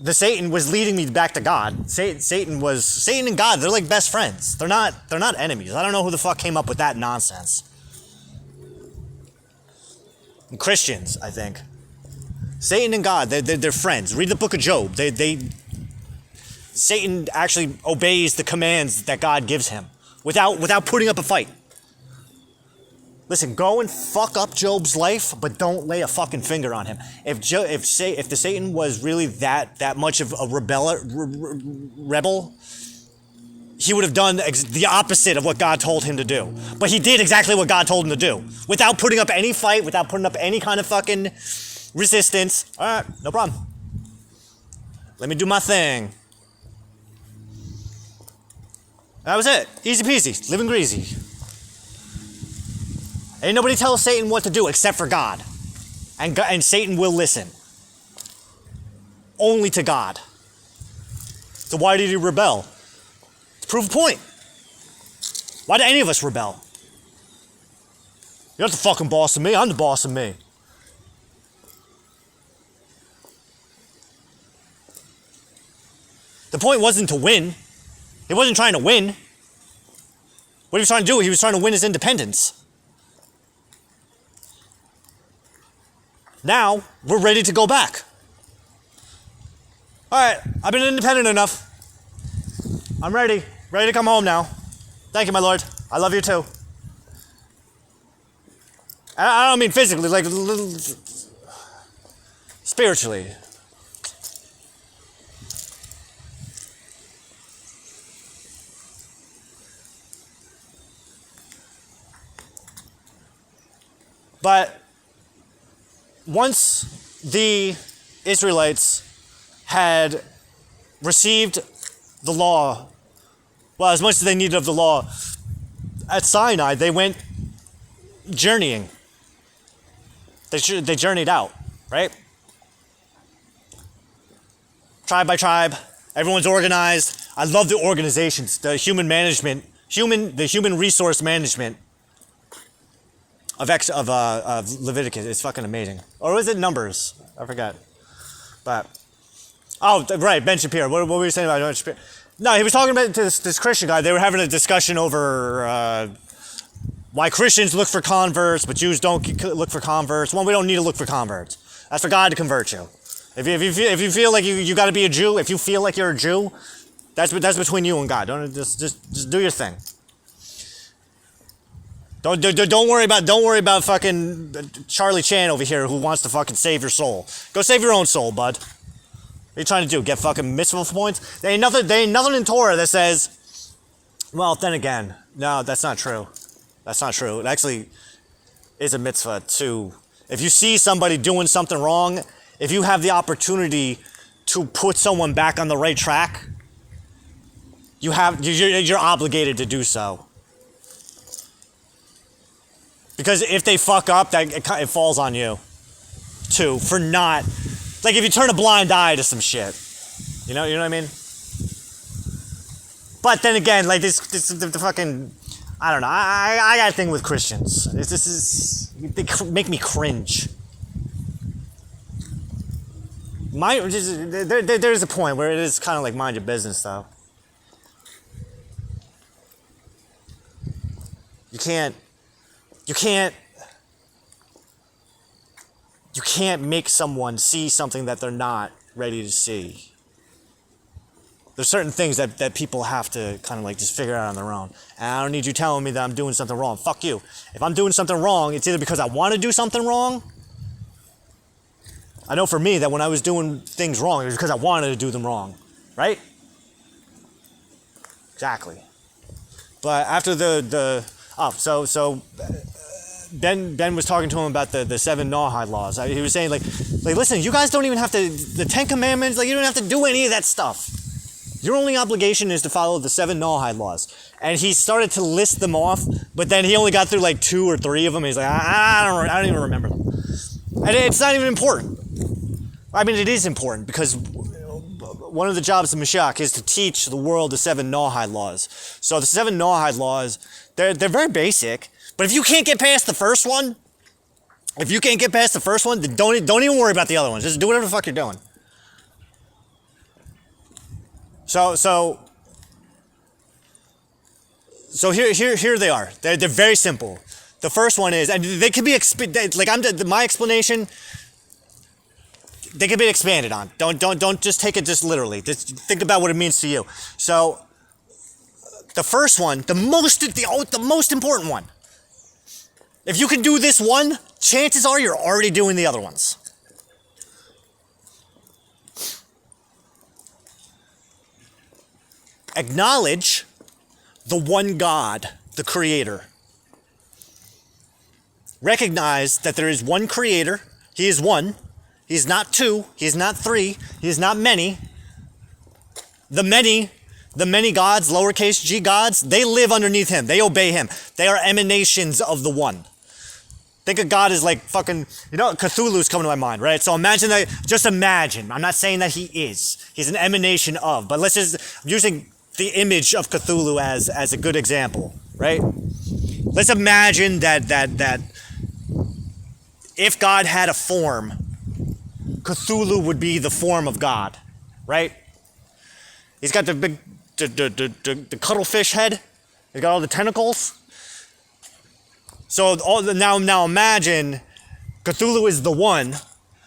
The Satan was leading me back to God. Satan and God, they're like best friends. They're not enemies. I don't know who the fuck came up with that nonsense. And Christians, I think. Satan and God, they're friends. Read the book of Job. Satan actually obeys the commands that God gives him without putting up a fight. Listen, go and fuck up Job's life, but don't lay a fucking finger on him. If the Satan was really that much of a rebel, he would have done the opposite of what God told him to do. But he did exactly what God told him to do, without putting up any fight, without putting up any kind of fucking resistance. All right, no problem. Let me do my thing. That was it. Easy peasy, living greasy. Ain't nobody tells Satan what to do except for God. And Satan will listen. Only to God. So why did he rebel? To prove a point. Why did any of us rebel? You're not the fucking boss of me, I'm the boss of me. The point wasn't to win. He wasn't trying to win. What he was trying to do, he was trying to win his independence. Now, we're ready to go back. Alright, I've been independent enough. I'm ready. Ready to come home now. Thank you, my lord. I love you too. I don't mean physically, like spiritually. But once the Israelites had received the law, well, as much as they needed of the law, at Sinai, they went journeying. They journeyed out, right? Tribe by tribe, everyone's organized. I love the organizations, the human management, the human resource management of Leviticus. It's fucking amazing. Or was it Numbers? I forgot. But right, Ben Shapiro. What were you saying about Ben Shapiro? No, he was talking about this Christian guy. They were having a discussion over why Christians look for converts, but Jews don't look for converts. Well, we don't need to look for converts. That's for God to convert you. If you feel like you got to be a Jew, if you feel like you're a Jew, that's between you and God. Don't just do your thing. Don't worry about fucking Charlie Chan over here who wants to fucking save your soul. Go save your own soul, bud. What are you trying to do? Get fucking mitzvah points? There ain't nothing in Torah that says, well, then again, no, that's not true. That's not true. It actually is a mitzvah too. If you see somebody doing something wrong, if you have the opportunity to put someone back on the right track, you're obligated to do so. Because if they fuck up, it falls on you, too, for not, like if you turn a blind eye to some shit, you know what I mean? But then again, like the fucking, I don't know, I got a thing with Christians. They make me cringe. There's a point where it is kind of like mind your business, though. You can't make someone see something that they're not ready to see. There's certain things that people have to kind of like just figure out on their own. And I don't need you telling me that I'm doing something wrong. Fuck you. If I'm doing something wrong, it's either because I want to do something wrong. I know for me that when I was doing things wrong, it was because I wanted to do them wrong. Right? Exactly. But after Ben was talking to him about the 7 Noahide laws. He was saying, like, listen, you guys don't even have to, the 10 Commandments, like, you don't have to do any of that stuff. Your only obligation is to follow the 7 Noahide laws. And he started to list them off, but then he only got through, like, 2 or 3 of them. He's like, I don't even remember them. And it's not even important. I mean, it is important, because one of the jobs of Mashiach is to teach the world the 7 Noahide laws. So the 7 Noahide laws, they're very basic. But if you can't get past the first one, If you can't get past the first one, then don't even worry about the other ones. Just do whatever the fuck you're doing. So here they are. They're very simple. The first one is, and they could be my explanation. They can be expanded on. Don't just take it just literally. Just think about what it means to you. So the first one, the most important one. If you can do this one, chances are you're already doing the other ones. Acknowledge the one God, the Creator. Recognize that there is one Creator. He is one. He is not two. He is not three. He is not many. The many gods, lowercase g gods, they live underneath him. They obey him. They are emanations of the one. Think of God as like fucking, Cthulhu's coming to my mind, right? So just imagine. I'm not saying that he is. He's an emanation of, but I'm using the image of Cthulhu as a good example, right? Let's imagine that if God had a form, Cthulhu would be the form of God, right? He's got the big, the cuttlefish head. He's got all the tentacles. So now imagine Cthulhu is the one,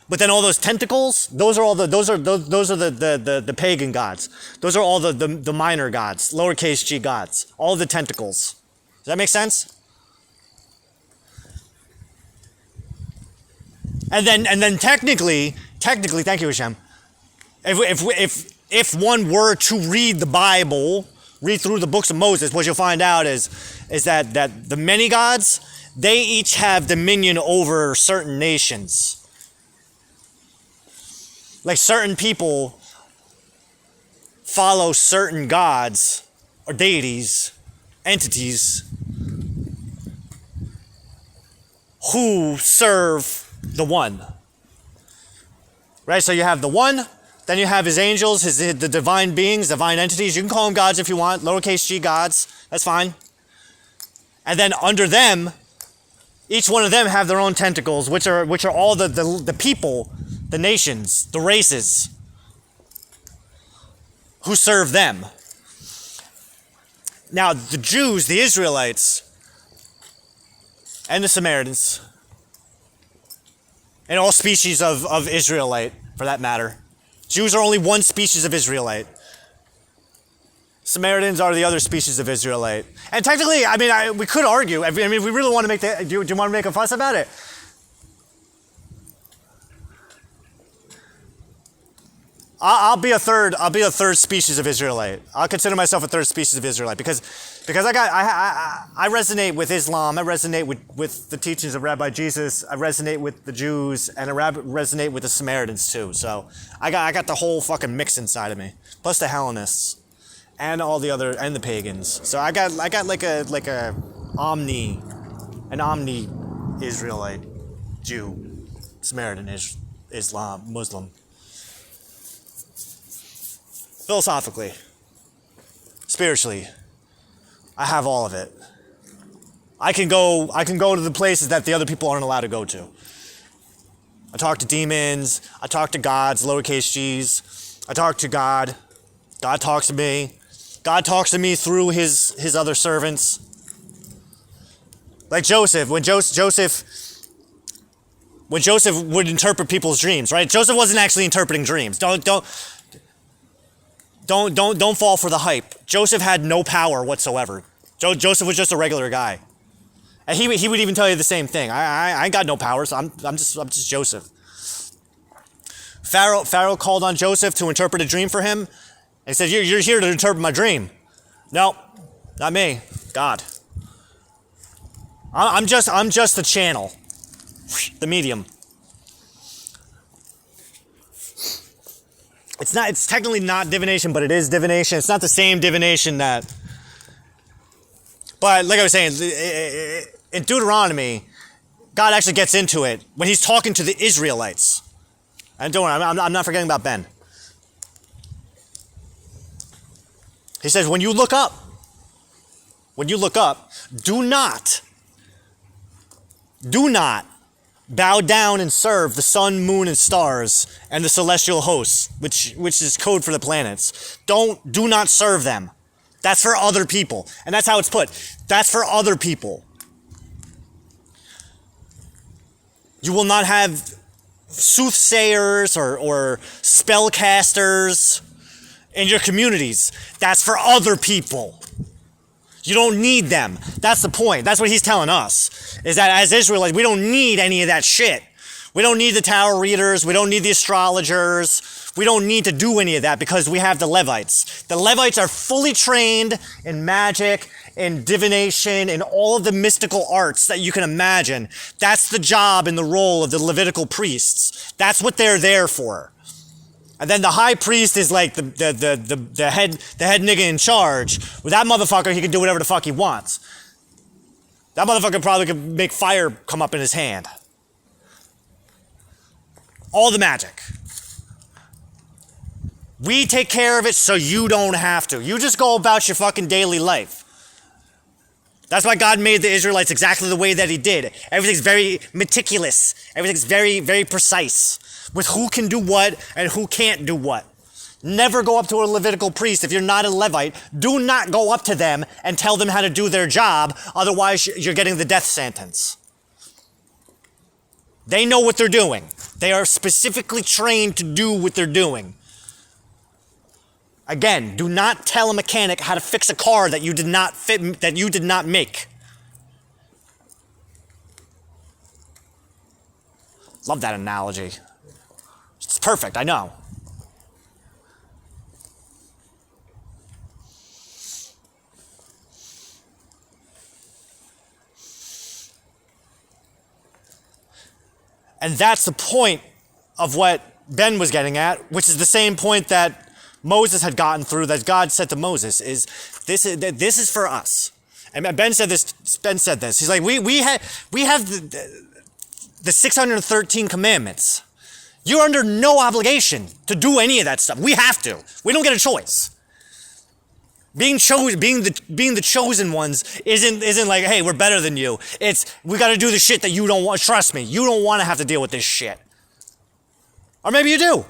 but then all those tentacles, those are the pagan gods. Those are all the minor gods, lowercase g gods, all the tentacles. Does that make sense? And then technically, thank you, Hashem. If one were to read the Bible, read through the books of Moses, what you'll find out is that the many gods, they each have dominion over certain nations. Like certain people follow certain gods or deities, entities who serve the one. Right? So you have the one, then you have his angels, the divine beings, divine entities. You can call them gods if you want, lowercase g gods. That's fine. And then under them, each one of them have their own tentacles, which are all the people, the nations, the races who serve them. Now, the Jews, the Israelites, and the Samaritans, and all species of Israelite, for that matter. Jews are only one species of Israelite. Samaritans are the other species of Israelite. And technically, we could argue. If we really want to make that, do you want to make a fuss about it? I'll be a third species of Israelite. I'll consider myself a third species of Israelite because I resonate with Islam. I resonate with the teachings of Rabbi Jesus. I resonate with the Jews, and I resonate with the Samaritans too. So I got the whole fucking mix inside of me, plus the Hellenists and all the other and the pagans. So I got like a omni Israelite, Jew, Samaritan, Islam, Muslim. Philosophically, spiritually, I have all of it. I can go to the places that the other people aren't allowed to go to. I talk to demons, I talk to gods, lowercase g's. I talk to God. God talks to me. God talks to me through his other servants. Like Joseph, when Joseph would interpret people's dreams, right? Joseph wasn't actually interpreting dreams. Don't fall for the hype. Joseph had no power whatsoever. Joseph was just a regular guy. And he would even tell you the same thing. I ain't got no powers. I'm just Joseph. Pharaoh called on Joseph to interpret a dream for him. And he said, you're here to interpret my dream. No, not me. God. I'm just the channel. The medium. It's technically not divination, but it is divination. It's not the same divination but like I was saying, in Deuteronomy, God actually gets into it when he's talking to the Israelites. And don't worry, I'm not forgetting about Ben. He says, when you look up, do not bow down and serve the sun, moon, and stars, and the celestial hosts, which is code for the planets. Do not serve them. That's for other people. And that's how it's put. That's for other people. You will not have soothsayers or spellcasters in your communities. That's for other people. You don't need them. That's the point. That's what he's telling us. Is that as Israelites, we don't need any of that shit. We don't need the tarot readers. We don't need the astrologers. We don't need to do any of that because we have the Levites. The Levites are fully trained in magic, in divination, in all of the mystical arts that you can imagine. That's the job and the role of the Levitical priests. That's what they're there for. And then the high priest is like the head nigga in charge. With that motherfucker, he can do whatever the fuck he wants. That motherfucker probably could make fire come up in his hand. All the magic. We take care of it so you don't have to. You just go about your fucking daily life. That's why God made the Israelites exactly the way that he did. Everything's very meticulous. Everything's very, very precise with who can do what and who can't do what. Never go up to a Levitical priest if you're not a Levite. Do not go up to them and tell them how to do their job. Otherwise, you're getting the death sentence. They know what they're doing. They are specifically trained to do what they're doing. Again, do not tell a mechanic how to fix a car that you did not make. Love that analogy. It's perfect, I know. And that's the point of what Ben was getting at, which is the same point that Moses had gotten through, that God said to Moses, is this is for us. And Ben said this. He's like, we have the 613 commandments. You're under no obligation to do any of that stuff. We have to. We don't get a choice. Being the chosen ones isn't like, hey, we're better than you. It's we got to do the shit that you don't want. Trust me, you don't want to have to deal with this shit. Or maybe you do.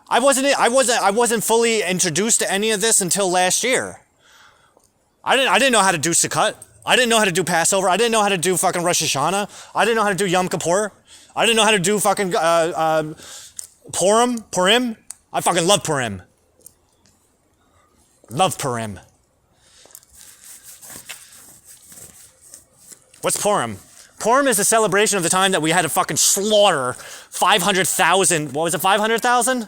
I wasn't fully introduced to any of this until last year. I didn't know how to do Sukkot. I didn't know how to do Passover. I didn't know how to do fucking Rosh Hashanah. I didn't know how to do Yom Kippur. I didn't know how to do fucking Purim. I fucking love Purim. Love Purim. What's Purim? Purim is a celebration of the time that we had to fucking slaughter 500,000. What was it, 500,000?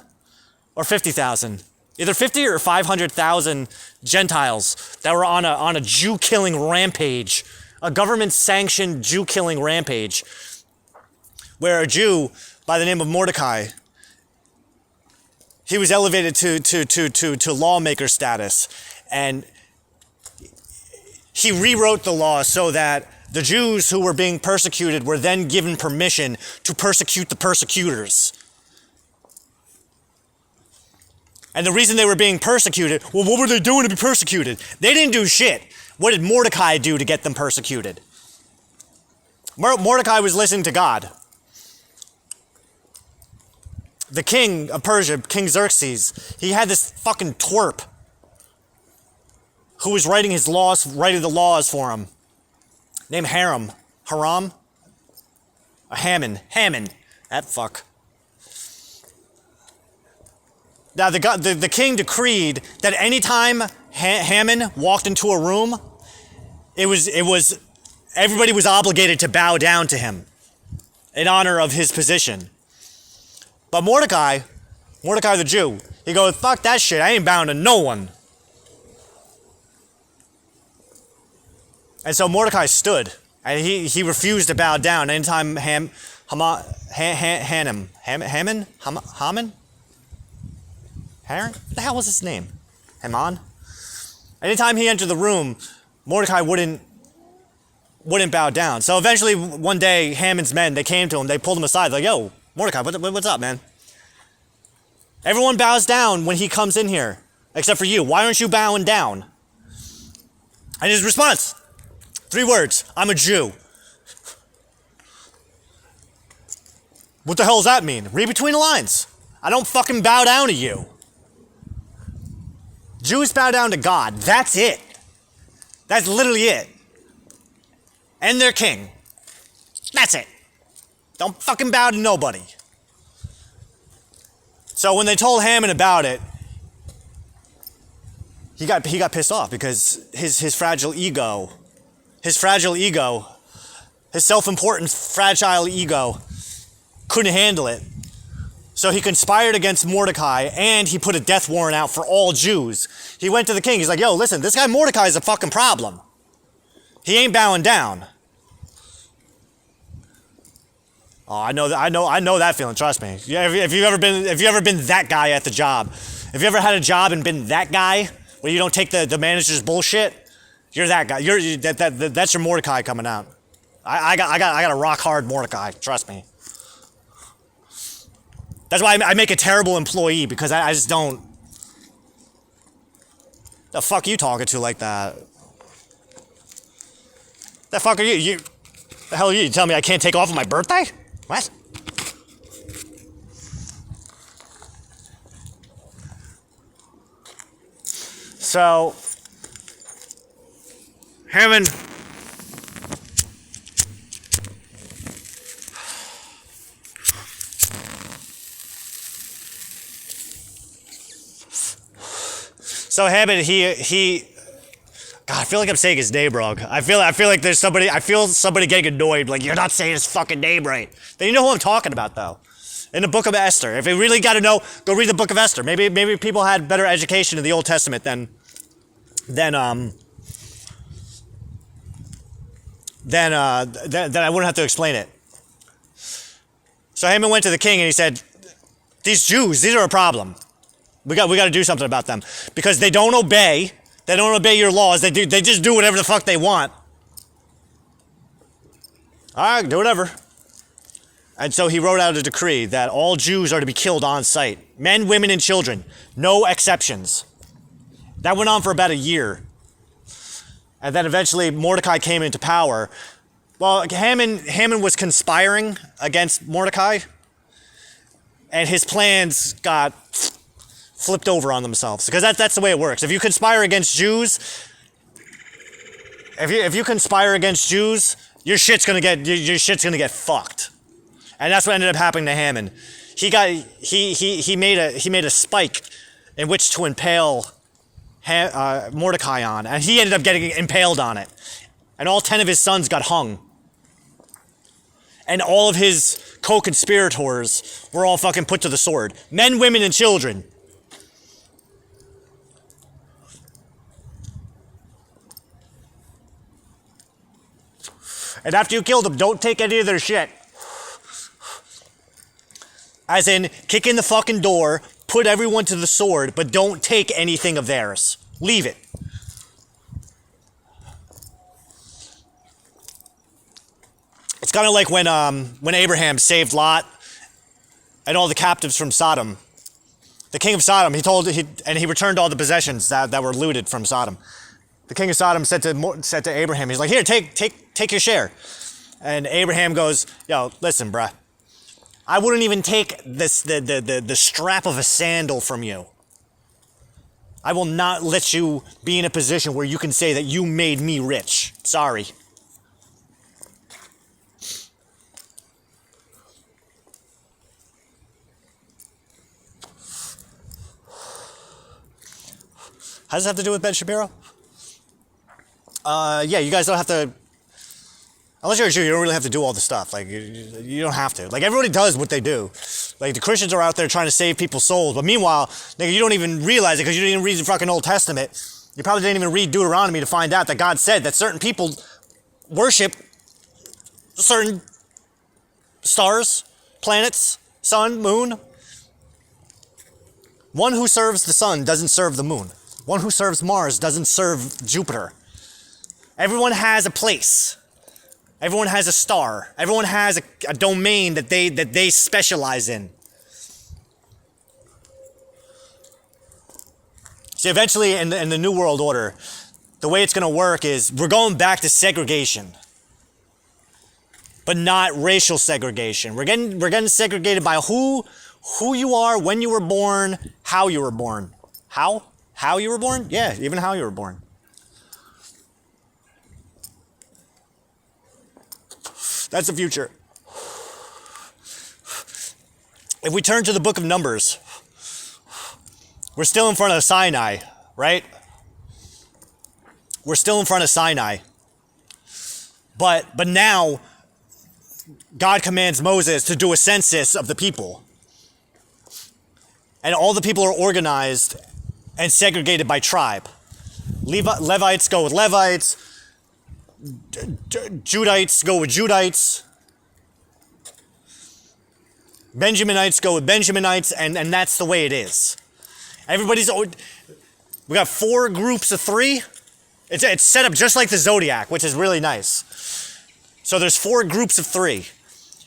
Or 50,000? Either 50 or 500,000 Gentiles that were on a Jew-killing rampage, a government-sanctioned Jew-killing rampage, where a Jew by the name of Mordecai, he was elevated to lawmaker status, and he rewrote the law so that the Jews who were being persecuted were then given permission to persecute the persecutors. And the reason they were being persecuted, well, what were they doing to be persecuted? They didn't do shit. What did Mordecai do to get them persecuted? Mordecai was listening to God. The king of Persia, King Xerxes, he had this fucking twerp who was writing the laws for him, named Haman, that fuck. Now the king decreed that anytime Haman walked into a room, it was everybody was obligated to bow down to him in honor of his position. But Mordecai the Jew, he goes, fuck that shit, I ain't bowing to no one. And so Mordecai stood, and he refused to bow down anytime Haman? What the hell was his name? Haman? Anytime he entered the room, Mordecai wouldn't bow down. So eventually, one day, Haman's men, they came to him, they pulled him aside, like, yo, Mordecai, what's up, man? Everyone bows down when he comes in here, except for you. Why aren't you bowing down? And his response, 3 words. I'm a Jew. What the hell does that mean? Read between the lines. I don't fucking bow down to you. Jews bow down to God. That's it. That's literally it. And their king. That's it. Don't fucking bow to nobody. So when they told Hammond about it, he got pissed off because his fragile ego, his self-important fragile ego couldn't handle it. So he conspired against Mordecai and he put a death warrant out for all Jews. He went to the king. He's like, yo, listen, this guy Mordecai is a fucking problem. He ain't bowing down. Oh, I know that feeling. Trust me. Yeah, if you've ever been that guy at the job, if you ever had a job and been that guy where you don't take the manager's bullshit, you're that guy. That's your Mordecai coming out. I got a rock hard Mordecai. Trust me. That's why I make a terrible employee because I just don't. The fuck you talking to like that? The fuck are you? The hell are you? You tell me I can't take off on my birthday? What? So, Hammond. So Hammond, he. God, I feel like I'm saying his name wrong. I feel like there's somebody. I feel somebody getting annoyed. Like, you're not saying his fucking name right. Then you know who I'm talking about, though. In the Book of Esther. If you really got to know, go read the Book of Esther. Maybe people had better education in the Old Testament than I wouldn't have to explain it. So Haman went to the king and he said, "These Jews, these are a problem. We got to do something about them because they don't obey. They don't obey your laws. They just do whatever the fuck they want. All right, do whatever." And so he wrote out a decree that all Jews are to be killed on sight. Men, women, and children. No exceptions. That went on for about a year. And then eventually Mordecai came into power. Well, Haman was conspiring against Mordecai. And his plans got flipped over on themselves. Because that's the way it works. If you conspire against Jews, if you conspire against Jews, your shit's gonna get fucked. And that's what ended up happening to Haman. He made a spike in which to impale Mordecai on, and he ended up getting impaled on it. And all 10 of his sons got hung. And all of his co-conspirators were all fucking put to the sword. Men, women, and children. And after you kill them, don't take any of their shit. As in, kick in the fucking door, put everyone to the sword, but don't take anything of theirs. Leave it. It's kind of like when Abraham saved Lot and all the captives from Sodom. The king of Sodom, he returned all the possessions that were looted from Sodom. The king of Sodom said to Abraham, he's like, "Here, take your share." And Abraham goes, "Yo, listen, bruh. I wouldn't even take the strap of a sandal from you. I will not let you be in a position where you can say that you made me rich. Sorry." How does that have to do with Ben Shapiro? Yeah, you guys don't have to. Unless you're a Jew, you don't really have to do all the stuff. Like, you don't have to. Like, everybody does what they do. Like, the Christians are out there trying to save people's souls. But meanwhile, nigga, you don't even realize it because you didn't even read the fucking Old Testament. You probably didn't even read Deuteronomy to find out that God said that certain people worship certain stars, planets, sun, moon. One who serves the sun doesn't serve the moon. One who serves Mars doesn't serve Jupiter. Everyone has a place. Everyone has a star. Everyone has a domain that they specialize in. See, eventually in the New World Order, the way it's going to work is we're going back to segregation, but not racial segregation. We're getting segregated by who you are, when you were born, how you were born. How you were born? Yeah, even how you were born. That's the future. If we turn to the book of Numbers, we're still in front of Sinai, right? We're still in front of Sinai. But now, God commands Moses to do a census of the people. And all the people are organized and segregated by tribe. Levites go with Levites. Judites go with Judites. Benjaminites go with Benjaminites, and that's the way it is. We got 4 groups of 3. It's set up just like the Zodiac, which is really nice. So there's 4 groups of 3.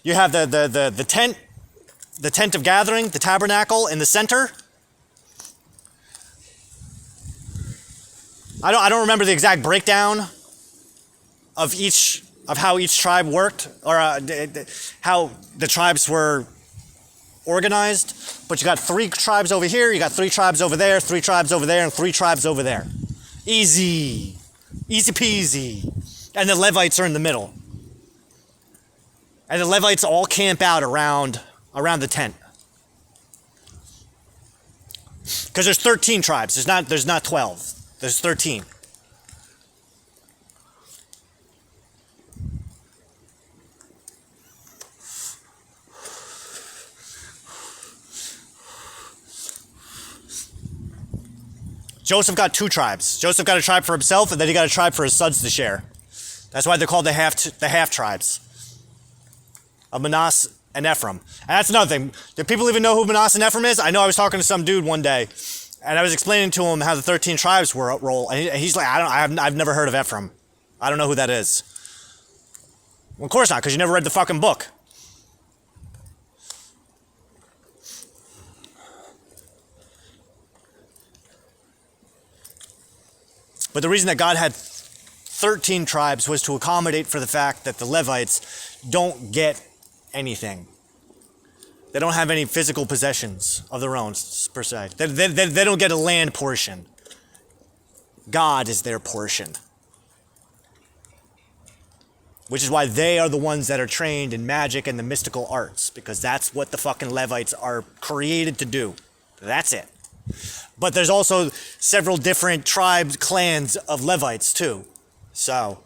You have the tent of gathering, the tabernacle in the center. I don't remember the exact breakdown of how each tribe worked, or how the tribes were organized, but you got 3 tribes over here, you got 3 tribes over there, 3 tribes over there, and 3 tribes over there. Easy peasy. And the Levites are in the middle. And the Levites all camp out around the tent. Because there's 13 tribes, there's not 12. There's 13. Joseph got 2 tribes. Joseph got a tribe for himself, and then he got a tribe for his sons to share. That's why they're called the half tribes of Manasseh and Ephraim. And that's another thing. Do people even know who Manasseh and Ephraim is? I know I was talking to some dude one day, and I was explaining to him how the 13 tribes roll, and he's like, I've never heard of Ephraim. I don't know who that is. Well, of course not, because you never read the fucking book. But the reason that God had 13 tribes was to accommodate for the fact that the Levites don't get anything. They don't have any physical possessions of their own, per se. They don't get a land portion. God is their portion. Which is why they are the ones that are trained in magic and the mystical arts, because that's what the fucking Levites are created to do. That's it. But there's also several different tribes, clans of Levites too. So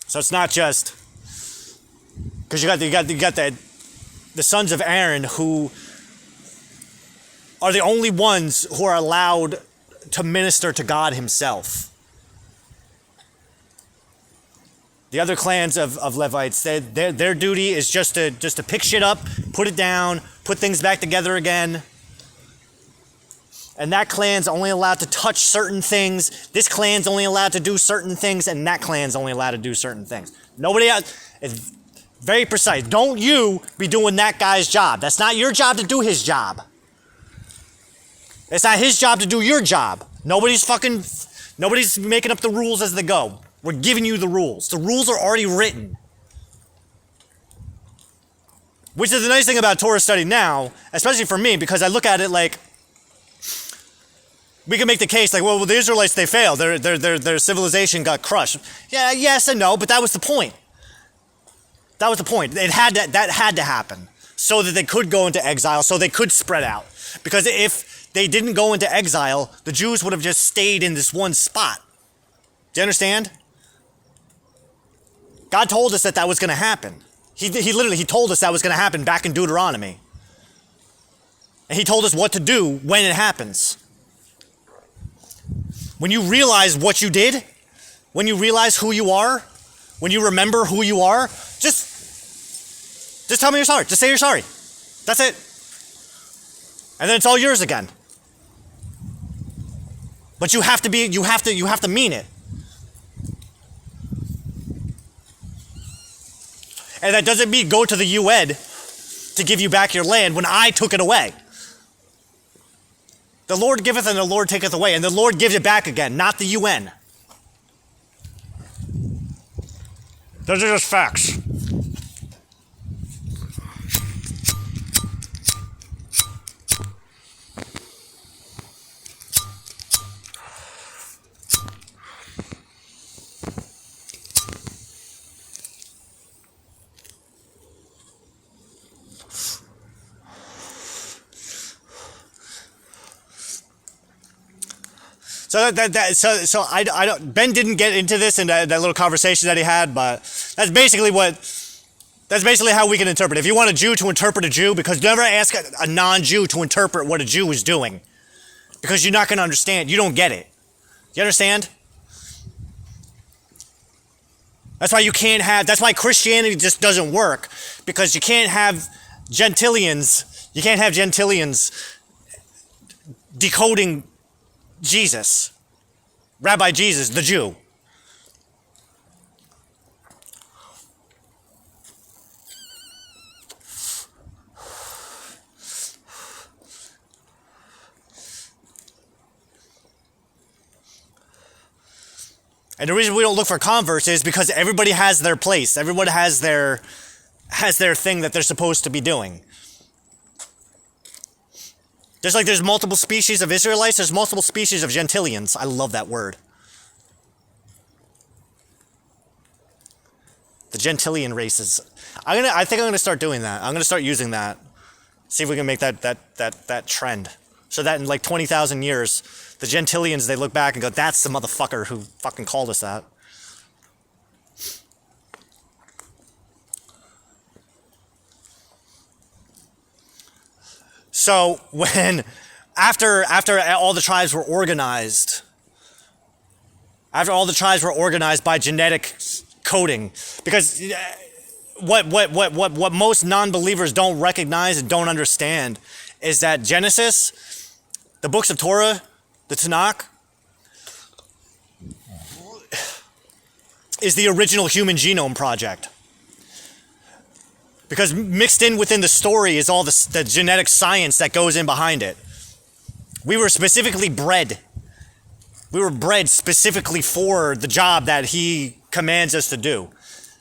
it's not just because you got the sons of Aaron, who are the only ones who are allowed to minister to God himself. The other clans of Levites, their duty is just to pick shit up, put it down, put things back together again. And that clan's only allowed to touch certain things. This clan's only allowed to do certain things, and that clan's only allowed to do certain things. Nobody else. It's very precise. Don't you be doing that guy's job. That's not your job to do his job. It's not his job to do your job. Nobody's making up the rules as they go. We're giving you the rules. The rules are already written. Which is the nice thing about Torah study now, especially for me, because I look at it like, we can make the case like, well, the Israelites, they failed. Their civilization got crushed. Yeah, yes and no, but that was the point. That was the point. That had to happen so that they could go into exile, so they could spread out. Because if they didn't go into exile, the Jews would have just stayed in this one spot. Do you understand? God told us that was going to happen. He literally told us that was going to happen back in Deuteronomy. And he told us what to do when it happens. When you realize what you did, when you realize who you are, when you remember who you are, just tell me you're sorry. Just say you're sorry. That's it. And then it's all yours again. But you have to mean it. And that doesn't mean go to the UN to give you back your land when I took it away. The Lord giveth and the Lord taketh away, and the Lord gives it back again, not the UN. Those are just facts. So I don't. Ben didn't get into this in that little conversation that he had, but that's basically how we can interpret it. If you want a Jew to interpret a Jew, because never ask a non-Jew to interpret what a Jew is doing, because you're not going to understand. You don't get it. You understand? That's why you can't have. That's why Christianity just doesn't work, because you can't have Gentilians. You can't have Gentilians decoding Jesus, Rabbi Jesus, the Jew. And the reason we don't look for converts is because everybody has their place. Everyone has their thing that they're supposed to be doing. Just like there's multiple species of Israelites, there's multiple species of Gentilians. I love that word. The Gentilian races. I think I'm gonna start doing that. I'm gonna start using that. See if we can make that trend. So that in like 20,000 years, the Gentilians, they look back and go, that's the motherfucker who fucking called us that. So when, after all the tribes were organized, by genetic coding, because what most non-believers don't recognize and don't understand is that Genesis, the books of Torah, the Tanakh, is the original Human Genome Project. Because mixed in within the story is all the genetic science that goes in behind it. We were specifically bred. We were bred specifically for the job that he commands us to do.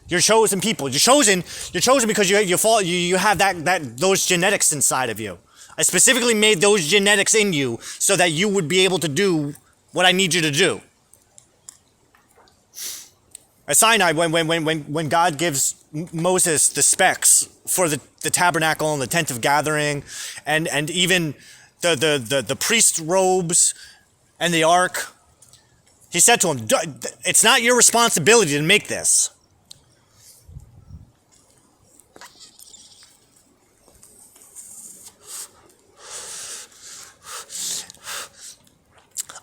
You're chosen people. You're chosen because you have those genetics inside of you. I specifically made those genetics in you so that you would be able to do what I need you to do. At Sinai, when God gives Moses the specs for the tabernacle and the tent of gathering, and even the priest robes and the ark, he said to him, it's not your responsibility to make this.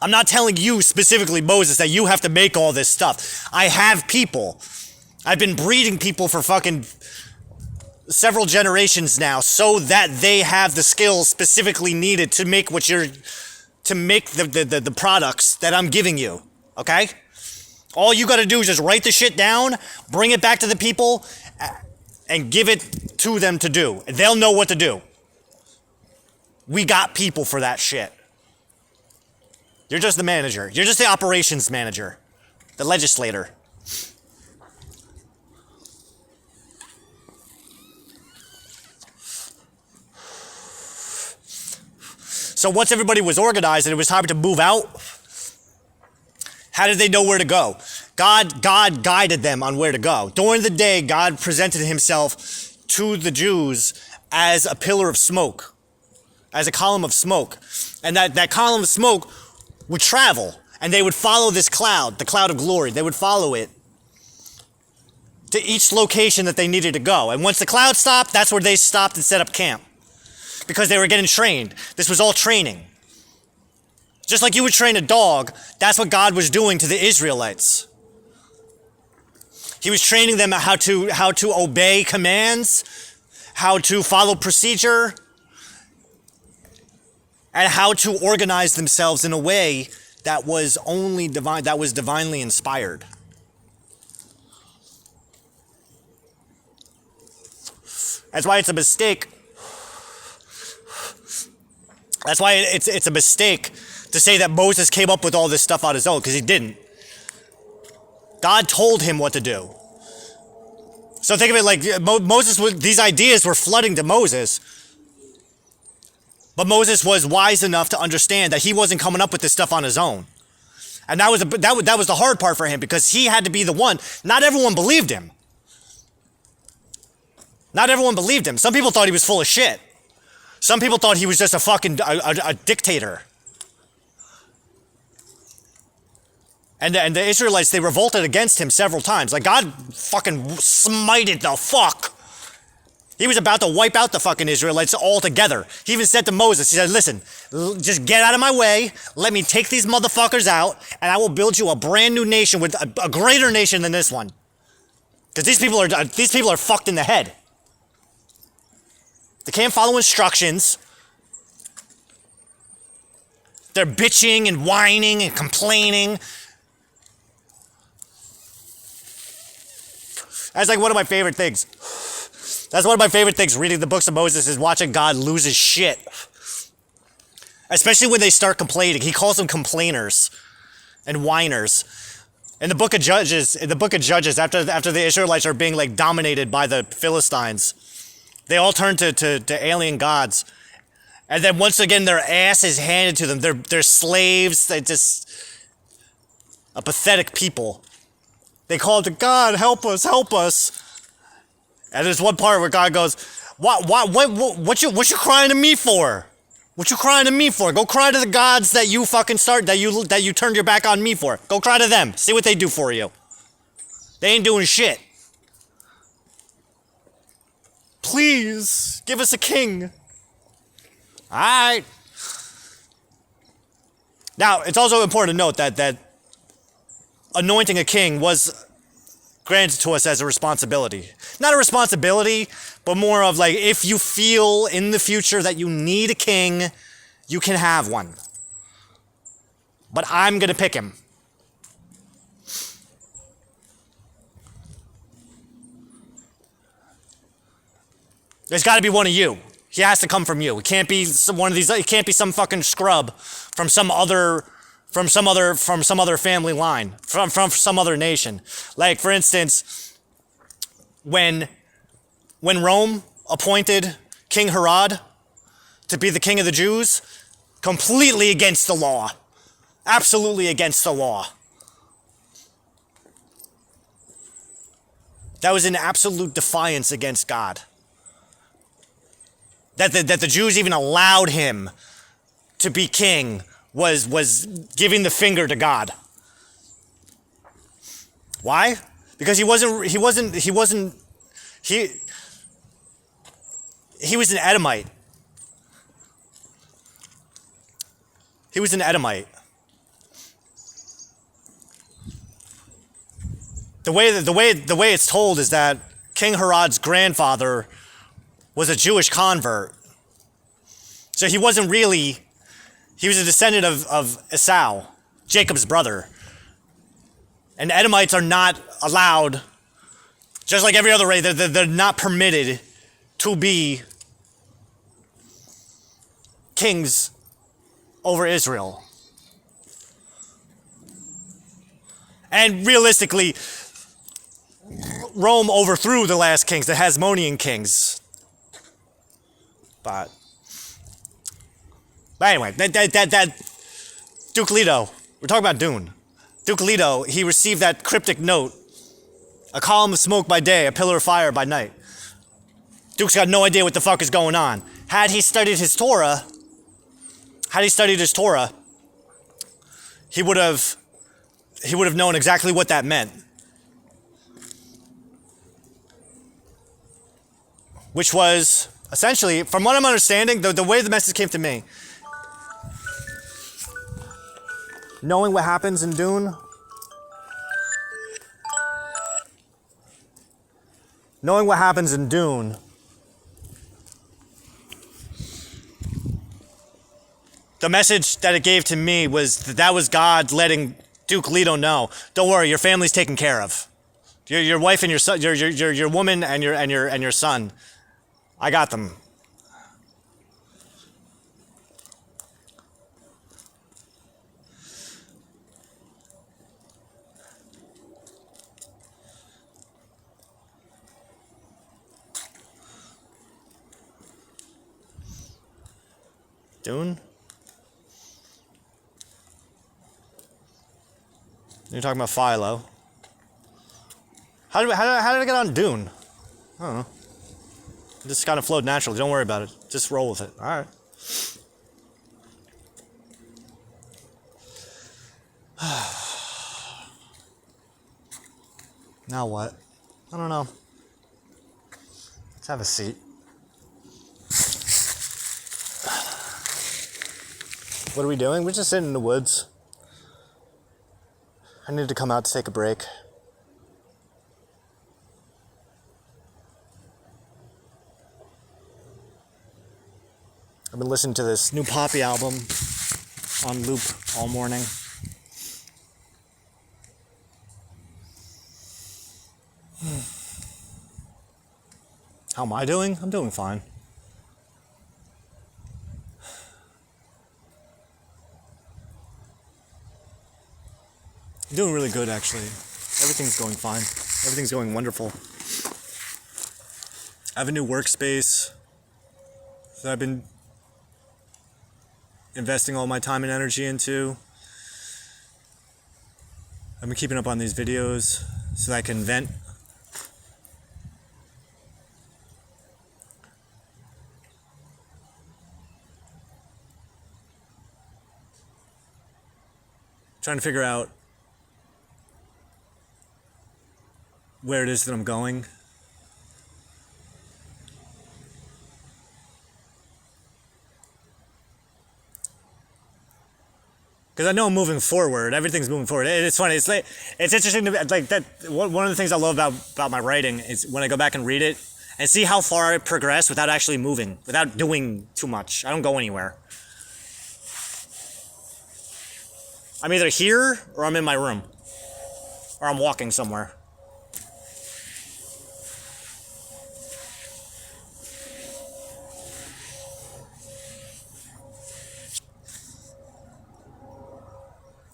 I'm not telling you specifically, Moses, that you have to make all this stuff. I have people. I've been breeding people for fucking several generations now so that they have the skills specifically needed to make the products that I'm giving you. Okay? All you gotta do is just write the shit down, bring it back to the people, and give it to them to do. They'll know what to do. We got people for that shit. You're just the manager. You're just the operations manager. The legislator. So once everybody was organized and it was time to move out, how did they know where to go? God guided them on where to go. During the day, God presented himself to the Jews as a pillar of smoke, as a column of smoke. And that column of smoke would travel, and they would follow this cloud, the cloud of glory. They would follow it to each location that they needed to go. And once the cloud stopped, that's where they stopped and set up camp, because they were getting trained. This was all training. Just like you would train a dog, that's what God was doing to the Israelites. He was training them how to obey commands, how to follow procedure, and how to organize themselves in a way that was only divine, that was divinely inspired. That's why it's a mistake. That's why it's a mistake to say that Moses came up with all this stuff on his own, because he didn't. God told him what to do. So think of it like Moses, these ideas were flooding to Moses. But Moses was wise enough to understand that he wasn't coming up with this stuff on his own. And that was the hard part for him, because he had to be the one. Not everyone believed him. Not everyone believed him. Some people thought he was full of shit. Some people thought he was just a fucking a dictator. And the Israelites, they revolted against him several times. Like, God fucking smited the fuck. He was about to wipe out the fucking Israelites altogether. He even said to Moses, he said, listen, just get out of my way. Let me take these motherfuckers out, and I will build you a brand new nation with a greater nation than this one. Because these people are fucked in the head. They can't follow instructions. They're bitching and whining and complaining. That's like one of my favorite things. That's one of my favorite things, reading the books of Moses, is watching God lose his shit. Especially when they start complaining. He calls them complainers and whiners. In the book of Judges, after the Israelites are being like dominated by the Philistines, they all turn to alien gods. And then once again, their ass is handed to them. They're slaves. They're just a pathetic people. They call to God, help us, help us. And there's one part where God goes, what you crying to me for? What you crying to me for? Go cry to the gods that you fucking that you turned your back on me for. Go cry to them. See what they do for you. They ain't doing shit. Please, give us a king. Alright. Now, it's also important to note that anointing a king was granted to us as a responsibility. Not a responsibility, but more of like, if you feel in the future that you need a king, you can have one. But I'm gonna pick him. There's gotta be one of you. He has to come from you. It can't be one of these, it can't be some fucking scrub from some other family line, from some other nation. Like, for instance, when Rome appointed King Herod to be the king of the Jews, completely against the law. Absolutely against the law. That was an absolute defiance against God. That the Jews even allowed him to be king was giving the finger to God. Why? Because he was an Edomite. He was an Edomite. The way it's told is that King Herod's grandfather was a Jewish convert. So he was a descendant of Esau, Jacob's brother. And Edomites are not allowed, just like every other race, they're not permitted to be kings over Israel. And realistically, Rome overthrew the last kings, the Hasmonean kings. But anyway, that Duke Leto, we're talking about Dune. Duke Leto, he received that cryptic note, a column of smoke by day, a pillar of fire by night. Duke's got no idea what the fuck is going on. Had he studied his Torah, he would have known exactly what that meant. Which was, essentially, from what I'm understanding, the way the message came to me, knowing what happens in Dune, the message that it gave to me was that was God letting Duke Leto know, don't worry, your family's taken care of. Your wife and your son, your woman and your son, I got them. Dune? You're talking about Philo. How did I get on Dune? I don't know. It just kind of flowed naturally. Don't worry about it. Just roll with it. All right. Now what? I don't know. Let's have a seat. What are we doing? We're just sitting in the woods. I need to come out to take a break. I've been listening to this new Poppy album on loop all morning. How am I doing? I'm doing fine. I'm doing really good, actually. Everything's going fine. Everything's going wonderful. I have a new workspace that I've been investing all my time and energy into. I've been keeping up on these videos so that I can vent. Trying to figure out where it is that I'm going. Because I know I'm moving forward. Everything's moving forward. It's funny. It's like, it's interesting to like that. One of the things I love about my writing is when I go back and read it and see how far I progress without actually moving, without doing too much. I don't go anywhere. I'm either here or I'm in my room or I'm walking somewhere.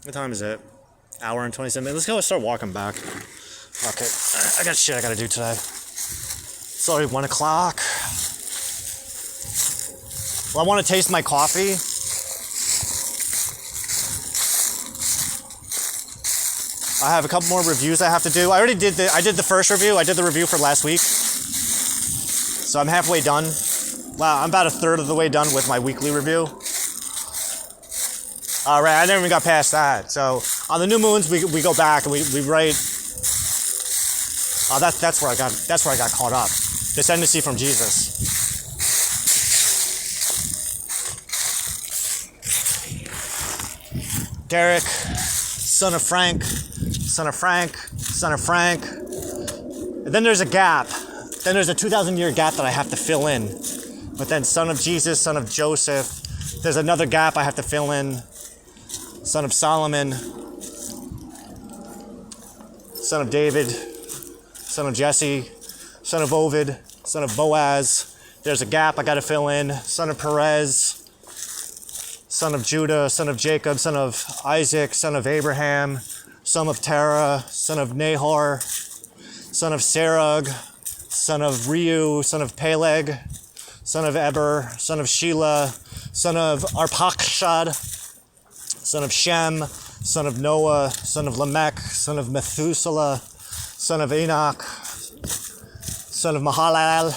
What time is it? Hour and 27 minutes. Let's go start walking back. Okay, I got shit I gotta do today. It's already 1 o'clock. Well, I want to taste my coffee. I have a couple more reviews I have to do. I did the first review. I did the review for last week. So I'm halfway done. Wow, I'm about a third of the way done with my weekly review. All right, I never even got past that. So on the new moons, we go back and we write. Oh, that's where I got caught up. Descendancy from Jesus. Derek, son of Frank, son of Frank, son of Frank. And then there's a gap. Then there's a 2,000-year gap that I have to fill in. But then son of Jesus, son of Joseph. There's another gap I have to fill in. Son of Solomon, son of David, son of Jesse, son of Ovid, son of Boaz. There's a gap I got to fill in. Son of Perez, son of Judah, son of Jacob, son of Isaac, son of Abraham, son of Terah, son of Nahor, son of Serug, son of Reu, son of Peleg, son of Eber, son of Shelah, son of Arpachshad, son of Shem, son of Noah, son of Lamech, son of Methuselah, son of Enoch, son of Mahalalel,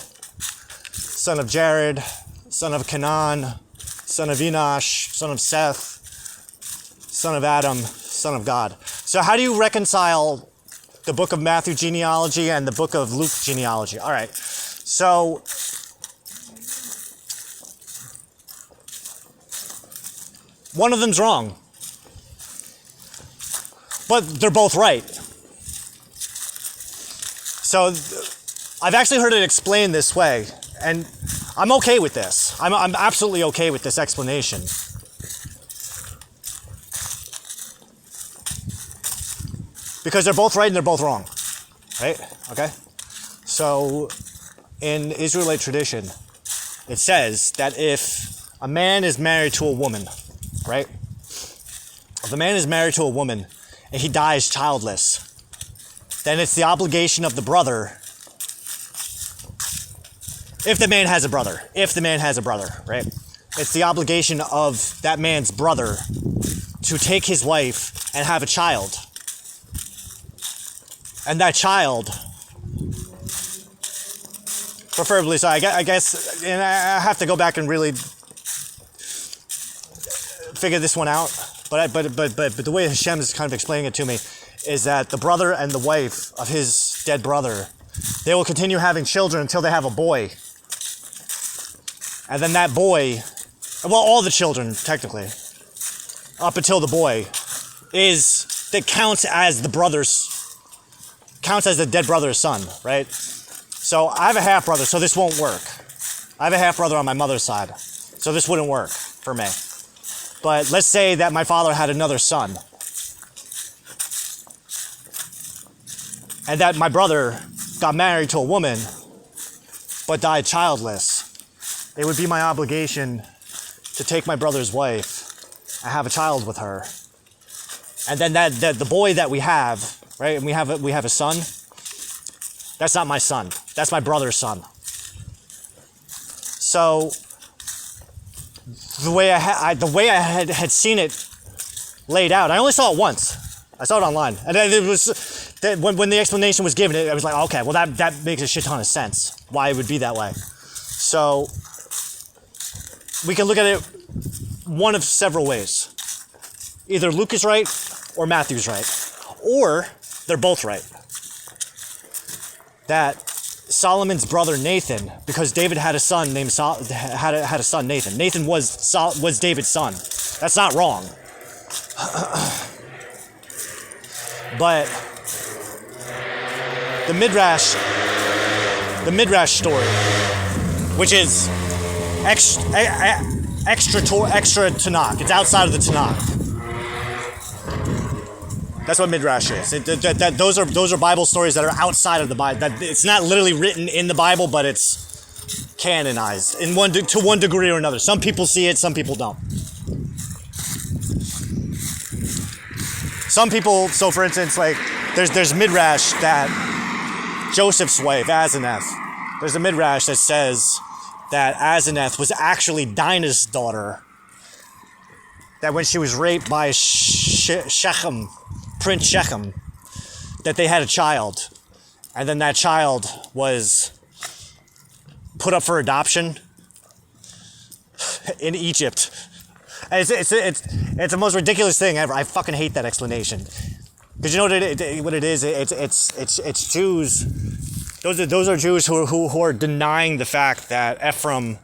son of Jared, son of Canaan, son of Enosh, son of Seth, son of Adam, son of God. So how do you reconcile the book of Matthew genealogy and the book of Luke genealogy? All right, so one of them's wrong, but they're both right. So I've actually heard it explained this way, and I'm okay with this. I'm absolutely okay with this explanation. Because they're both right and they're both wrong, right? Okay? So in Israelite tradition, it says that if a man is married to a woman, right? If a man is married to a woman and he dies childless, then it's the obligation of the brother, if the man has a brother, right? it's the obligation of that man's brother to take his wife and have a child. And that child, preferably, so I guess, and I have to go back and really figure this one out. But the way Hashem is kind of explaining it to me is that the brother and the wife of his dead brother, they will continue having children until they have a boy. And then that boy, well, all the children, technically, up until the boy, that counts as the dead brother's son, right? So I have a half-brother, so this won't work. I have a half-brother on my mother's side, so this wouldn't work for me. But let's say that my father had another son, and that my brother got married to a woman, but died childless. It would be my obligation to take my brother's wife and have a child with her. And then the boy that we have, right, and we have a son, that's not my son. That's my brother's son. So the way I had seen it laid out, I only saw it once. I saw it online, and it was when the explanation was given, I was like, okay, well that makes a shit ton of sense why it would be that way. So we can look at it one of several ways. Either Luke is right or Matthew's right, or they're both right. That Solomon's brother Nathan, because David had a son named had a son Nathan. Nathan was David's son. That's not wrong. But the Midrash story, which is extra Tanakh. It's outside of the Tanakh. That's what Midrash is. Those are Bible stories that are outside of the Bible. It's not literally written in the Bible, but it's canonized to one degree or another. Some people see it, some people don't. Some people, so for instance, like there's Midrash that Joseph's wife, Asenath, there's a Midrash that says that Asenath was actually Dinah's daughter. That when she was raped by Shechem, Prince Shechem, that they had a child. And then that child was put up for adoption in Egypt. And it's the most ridiculous thing ever. I fucking hate that explanation. Because you know what it is? It's Jews. Those are Jews who are denying the fact that Ephraim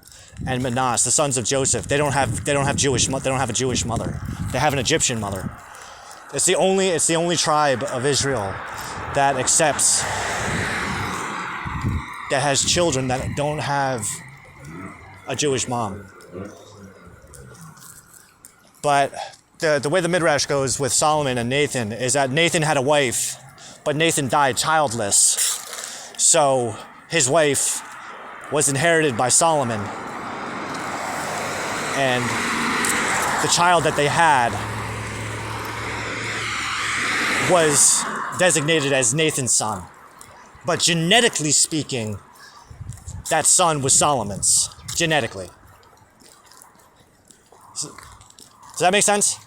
and Manasseh, the sons of Joseph, they don't have a Jewish mother. They have an Egyptian mother. It's the only tribe of Israel that has children that don't have a Jewish mom. But the way the Midrash goes with Solomon and Nathan is that Nathan had a wife, but Nathan died childless. So his wife was inherited by Solomon. And the child that they had was designated as Nathan's son. But genetically speaking, that son was Solomon's. Genetically. Does that make sense?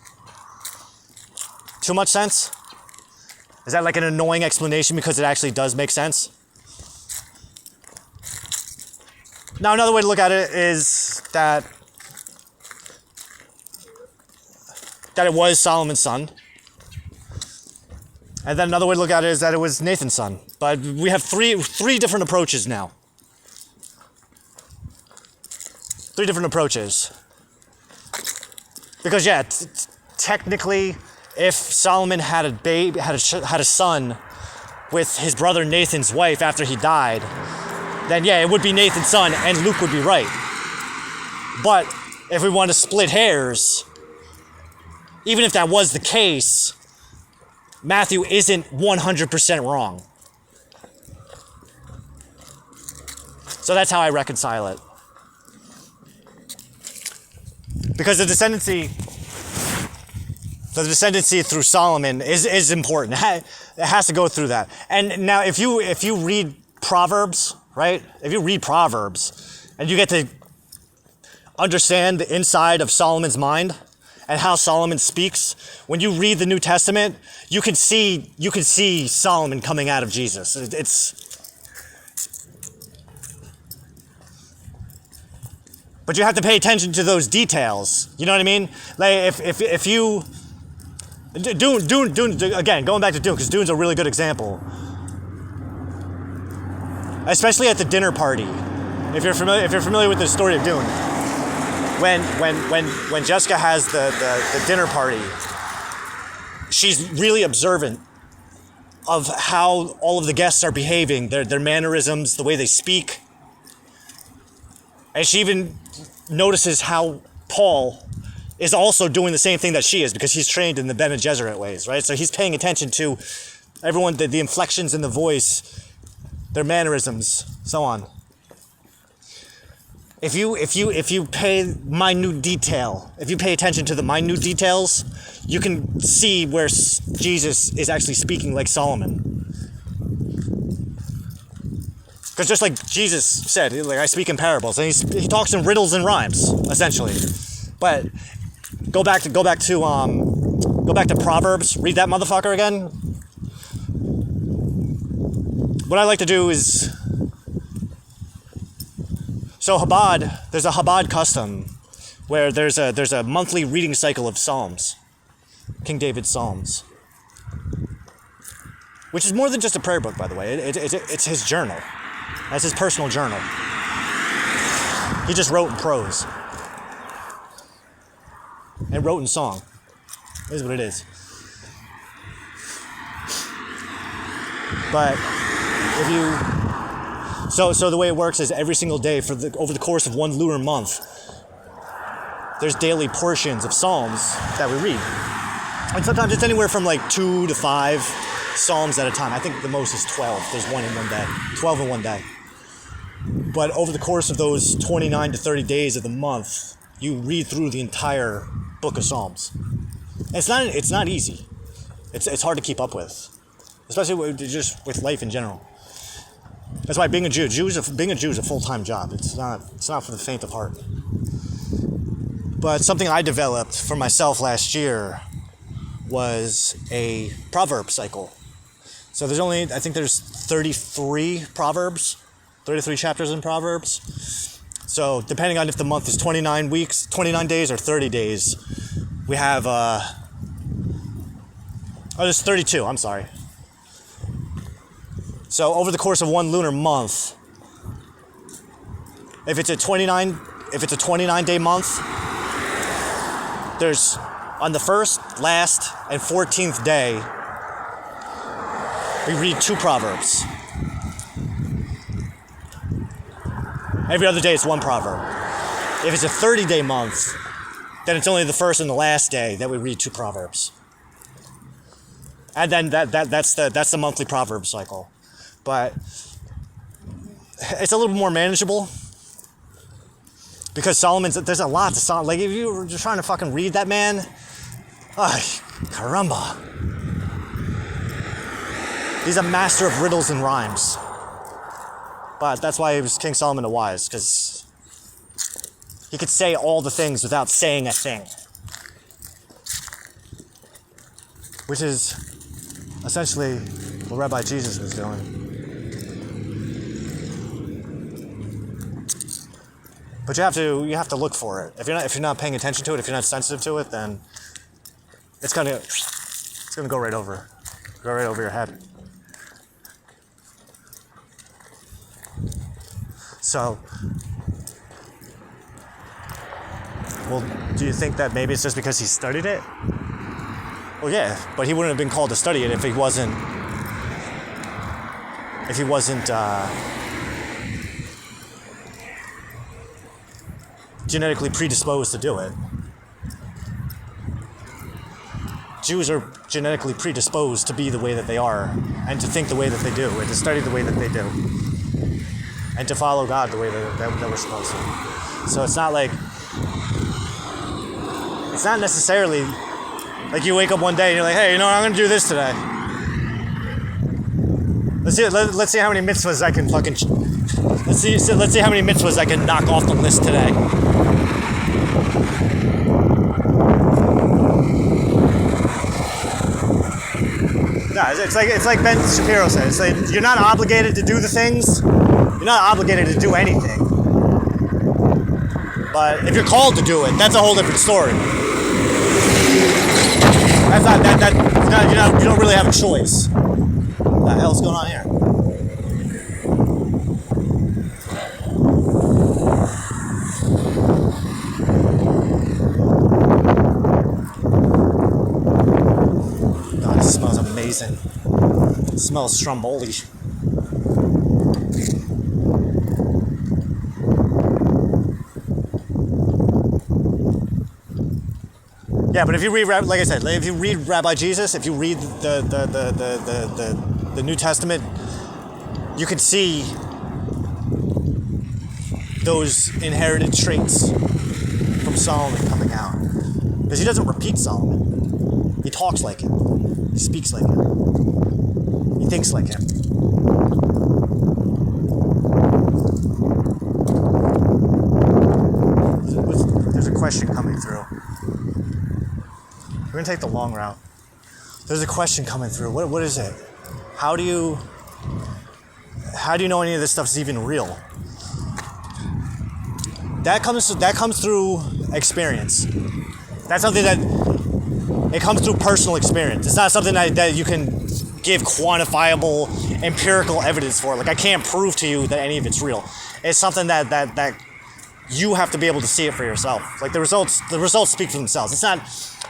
Too much sense? Is that like an annoying explanation because it actually does make sense? Now, another way to look at it is that it was Solomon's son. And then another way to look at it is that it was Nathan's son. But we have three different approaches now. Three different approaches. Because yeah, technically, if Solomon had a son with his brother Nathan's wife after he died, then yeah, it would be Nathan's son and Luke would be right. But if we want to split hairs, even if that was the case, Matthew isn't 100% wrong. So that's how I reconcile it. Because the descendancy through Solomon is important. It has to go through that. And now if you read Proverbs, right? If you read Proverbs and you get to understand the inside of Solomon's mind and how Solomon speaks, when you read the New Testament, you can see Solomon coming out of Jesus. But you have to pay attention to those details. You know what I mean? Like if you Dune again, going back to Dune, because Dune's a really good example. Especially at the dinner party. If you're familiar with the story of Dune. When Jessica has the dinner party, she's really observant of how all of the guests are behaving, their mannerisms, the way they speak. And she even notices how Paul is also doing the same thing that she is, because he's trained in the Bene Gesserit ways, right? So he's paying attention to everyone, the inflections in the voice, their mannerisms, so on. If you pay minute detail, if you pay attention to the minute details, you can see where Jesus is actually speaking like Solomon. Because just like Jesus said, like, I speak in parables, and he talks in riddles and rhymes, essentially. But go back to Proverbs. Read that motherfucker again. What I like to do is, so Chabad, there's a Chabad custom where there's a monthly reading cycle of Psalms, King David's Psalms, which is more than just a prayer book, by the way. It's his journal. That's his personal journal. He just wrote in prose and wrote in song. It is what it is. But if you, so the way it works is every single day over the course of one lunar month, there's daily portions of Psalms that we read. And sometimes it's anywhere from like 2 to 5 Psalms at a time. I think the most is 12. There's one in one day. 12 in one day. But over the course of those 29 to 30 days of the month, you read through the entire book of Psalms. And it's not easy. It's hard to keep up with, especially just with life in general. That's why being a Jew is a full-time job. It's not for the faint of heart. But something I developed for myself last year was a proverb cycle. So I think there's 33 proverbs, 33 chapters in Proverbs. So depending on if the month is 29 weeks, 29 days or 30 days, we have, there's 32, I'm sorry. So over the course of one lunar month, if it's a 29 day month, there's on the first, last, and 14th day, we read 2 proverbs. Every other day it's 1 proverb. If it's a 30-day month, then it's only the first and the last day that we read 2 proverbs. And then that's the monthly proverb cycle. But it's a little more manageable because there's a lot to Solomon. Like if you were just trying to fucking read that man, ay, caramba. He's a master of riddles and rhymes. But that's why he was King Solomon the Wise, because he could say all the things without saying a thing. Which is essentially what Rabbi Jesus was doing. But you have to look for it. If you're not paying attention to it, if you're not sensitive to it, then it's gonna go right over your head. So, well, do you think that maybe it's just because he studied it? Well, yeah, but he wouldn't have been called to study it if he wasn't genetically predisposed to do it. Jews are genetically predisposed to be the way that they are, and to think the way that they do, and to study the way that they do, and to follow God the way that we're supposed to. So it's not necessarily like you wake up one day and you're like, hey, I'm going to do this today. Let's see how many mitzvahs I can fucking Let's see how many mitzvahs I can knock off the list today. No, it's like Ben Shapiro said. It's like you're not obligated to do the things. You're not obligated to do anything. But if you're called to do it, that's a whole different story. That's not you don't really have a choice. What the hell's going on here? God, it smells amazing. It smells Stromboli. Yeah, but if you read, like I said, if you read Rabbi Jesus, if you read the New Testament, you can see those inherited traits from Solomon coming out. Because he doesn't repeat Solomon. He talks like him. He speaks like him. He thinks like him. There's a question coming through. We're going to take the long route. There's a question coming through. What is it? How do you know any of this stuff is even real? That comes through experience. That's something that it comes through personal experience. It's not something that you can give quantifiable empirical evidence for. Like I can't prove to you that any of it's real. It's something that you have to be able to see it for yourself. Like the results speak for themselves. It's not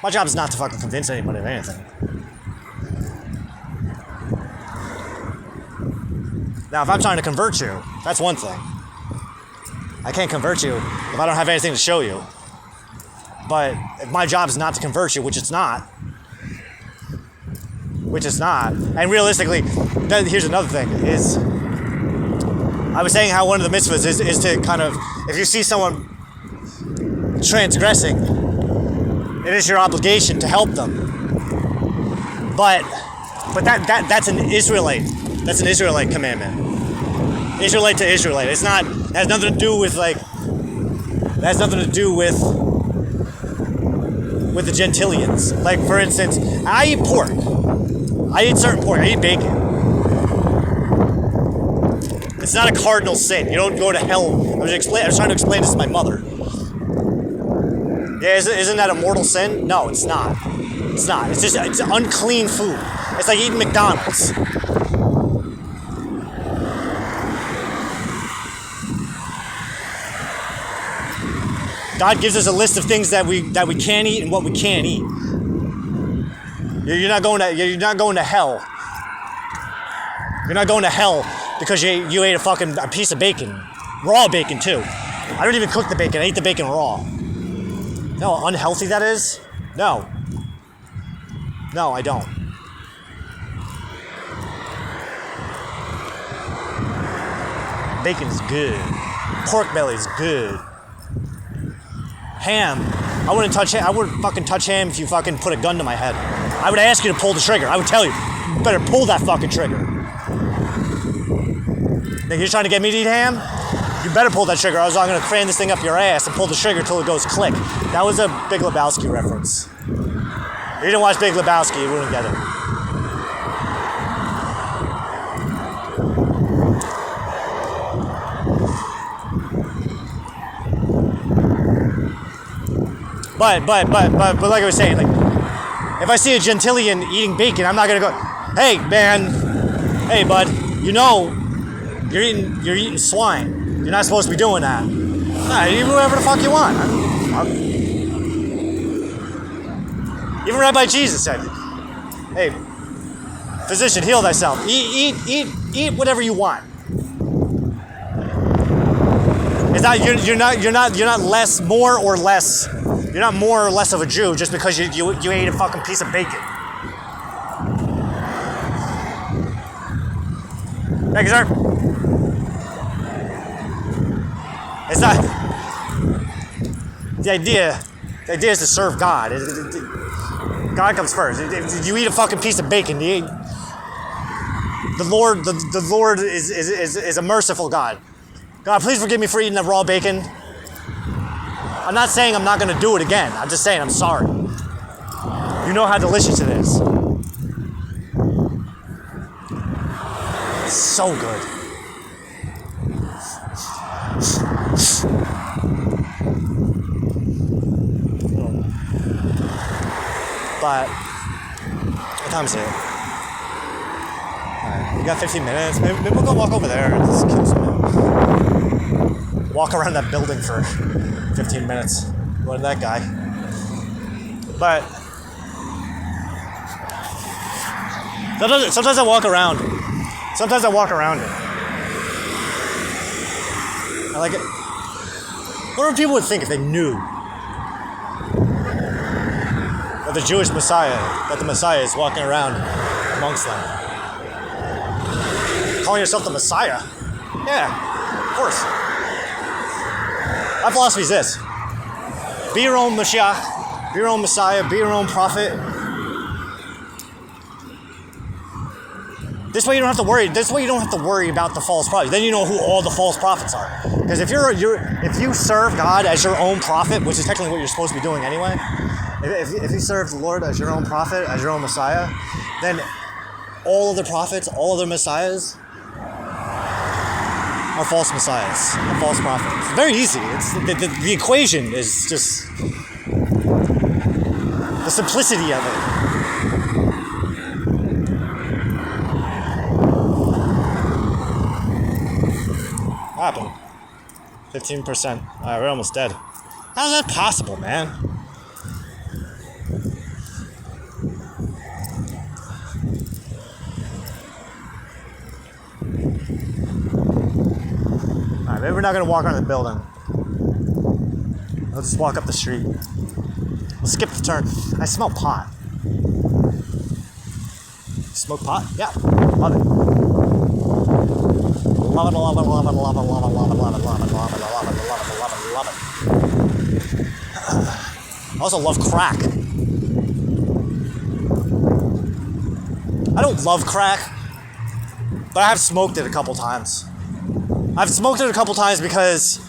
my job is not to fucking convince anybody of anything. Now, if I'm trying to convert you, that's one thing. I can't convert you if I don't have anything to show you. But if my job is not to convert you, which it's not, and realistically, here's another thing, is I was saying how one of the mitzvahs is to kind of, if you see someone transgressing, it is your obligation to help them. But that's an Israelite. That's an Israelite commandment. Israelite to Israelite. It has nothing to do with the Gentilians. Like for instance, I eat pork. I eat certain pork. I eat bacon. It's not a cardinal sin. You don't go to hell. I was trying to explain this to my mother. Yeah, isn't that a mortal sin? No, it's not. It's not. It's unclean food. It's like eating McDonald's. God gives us a list of things that we can eat and what we can't eat. You're not going to hell. You're not going to hell because you ate a piece of bacon, raw bacon too. I don't even cook the bacon. I eat the bacon raw. You know how unhealthy that is? No, I don't. Bacon is good. Pork belly is good. Ham. I wouldn't fucking touch ham if you fucking put a gun to my head. I would ask you to pull the trigger. I would tell you better pull that fucking trigger. Think you're trying to get me to eat ham? You better pull that trigger, or else I'm going to cram this thing up your ass and pull the trigger till it goes click. That was a Big Lebowski reference. If you didn't watch Big Lebowski, you wouldn't get it. But like I was saying, like, if I see a Gentilian eating bacon, I'm not going to go, hey, man, hey, bud, you know, you're eating swine. You're not supposed to be doing that. Nah, you eat whatever the fuck you want. Even Rabbi Jesus said, hey, physician, heal thyself. Eat whatever you want. It's not you're not more or less of a Jew just because you ate a fucking piece of bacon. Thank you, sir. It's not the idea. The idea is to serve God. God comes first. If you eat a fucking piece of bacon, the the Lord is a merciful God. God, please forgive me for eating that raw bacon. I'm not saying I'm not going to do it again. I'm just saying I'm sorry. You know how delicious it is. It's so good. But what time is it? Alright, we got 15 minutes. Maybe we'll go walk over there and just kill some. Walk around that building for 15 minutes. What did that guy? But sometimes I walk around. Sometimes I walk around it. I like it. What do people would think if they knew that the Jewish Messiah, that the Messiah is walking around amongst them? Calling yourself the Messiah? Yeah, of course. My philosophy is this. Be your own Mashiach, be your own Messiah, be your own prophet. This way you don't have to worry. This way you don't have to worry about the false prophets. Then you know who all the false prophets are. Because if you serve God as your own prophet, which is technically what you're supposed to be doing anyway, if you serve the Lord as your own prophet, as your own Messiah, then all of the prophets, all of the messiahs are false messiahs, are false prophets. It's very easy. It's the equation is just the simplicity of it. What happened? 15%. Alright, we're almost dead. How is that possible, man? Alright, maybe we're not gonna walk around the building. Let's just walk up the street. We'll skip the turn. I smell pot. Smoke pot? Yeah. Love it. Love it, love it, love it, love it, love it, love it, love it, love it, love it, love it, love it, love it, love it. I also love crack. I don't love crack, but I have smoked it a couple times. I've smoked it a couple times because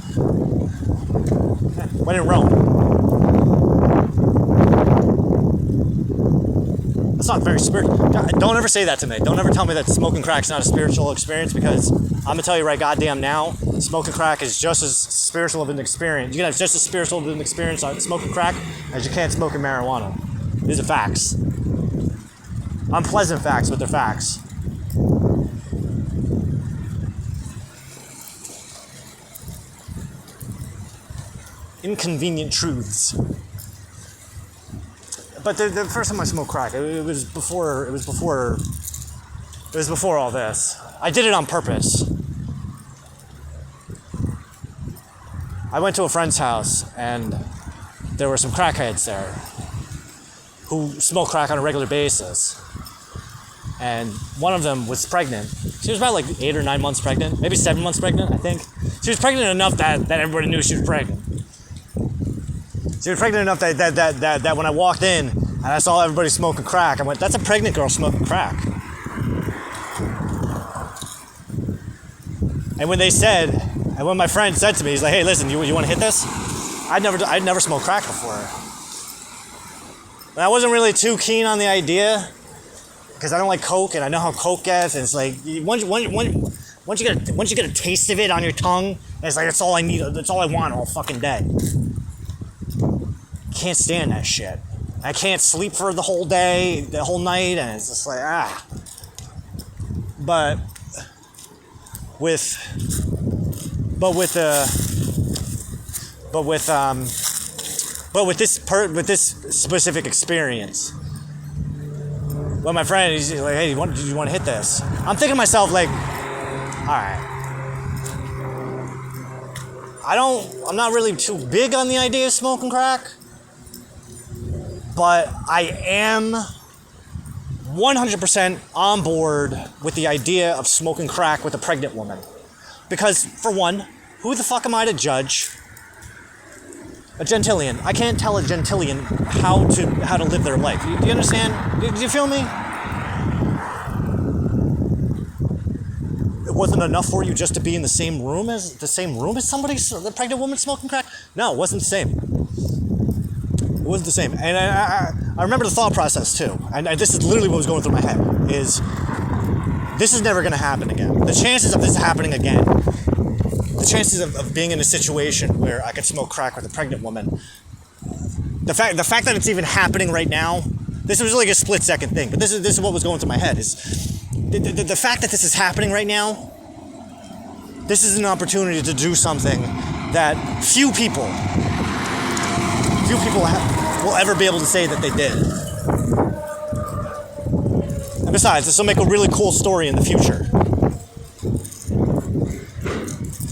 when in Rome. That's not very spiritual. Don't ever say that to me. Don't ever tell me that smoking crack is not a spiritual experience, because I'm gonna tell you right goddamn now, smoking crack is just as spiritual of an experience. You can have just as spiritual of an experience on smoking crack as you can smoking marijuana. These are facts. Unpleasant facts, but they're facts. Inconvenient truths. But the first time I smoked crack, it was before all this. I did it on purpose. I went to a friend's house and there were some crackheads there who smoked crack on a regular basis. And one of them was pregnant. She was about like 8 or 9 months pregnant, maybe 7 months pregnant, I think. She was pregnant enough that everybody knew she was pregnant. She was pregnant enough that when I walked in and I saw everybody smoking crack, I went, that's a pregnant girl smoking crack. And when my friend said to me, he's like, hey, listen, you want to hit this? I'd never smoked crack before. And I wasn't really too keen on the idea, because I don't like Coke, and I know how Coke gets, and it's like, once you get a taste of it on your tongue, it's like, that's all I need, that's all I want all fucking day. Can't stand that shit. I can't sleep for the whole day, the whole night, and it's just like, But with this specific experience, well, my friend, he's like, hey, do you want to hit this? I'm thinking to myself, like, all right, I'm not really too big on the idea of smoking crack, but I am 100% on board with the idea of smoking crack with a pregnant woman. Because, for one, who the fuck am I to judge a Gentilian? I can't tell a Gentilian how to live their life. Do you understand? Do you feel me? wasn't enough for you just to be in the same room as somebody, the pregnant woman smoking crack? No, it wasn't the same. It wasn't the same. And I remember the thought process too. And this is literally what was going through my head, is this is never going to happen again. The chances of this happening again, the chances of being in a situation where I could smoke crack with a pregnant woman, the fact that it's even happening right now, this was like a split-second thing, but this is what was going through my head, is the fact that this is happening right now, this is an opportunity to do something that few people will ever be able to say that they did. And besides, this will make a really cool story in the future.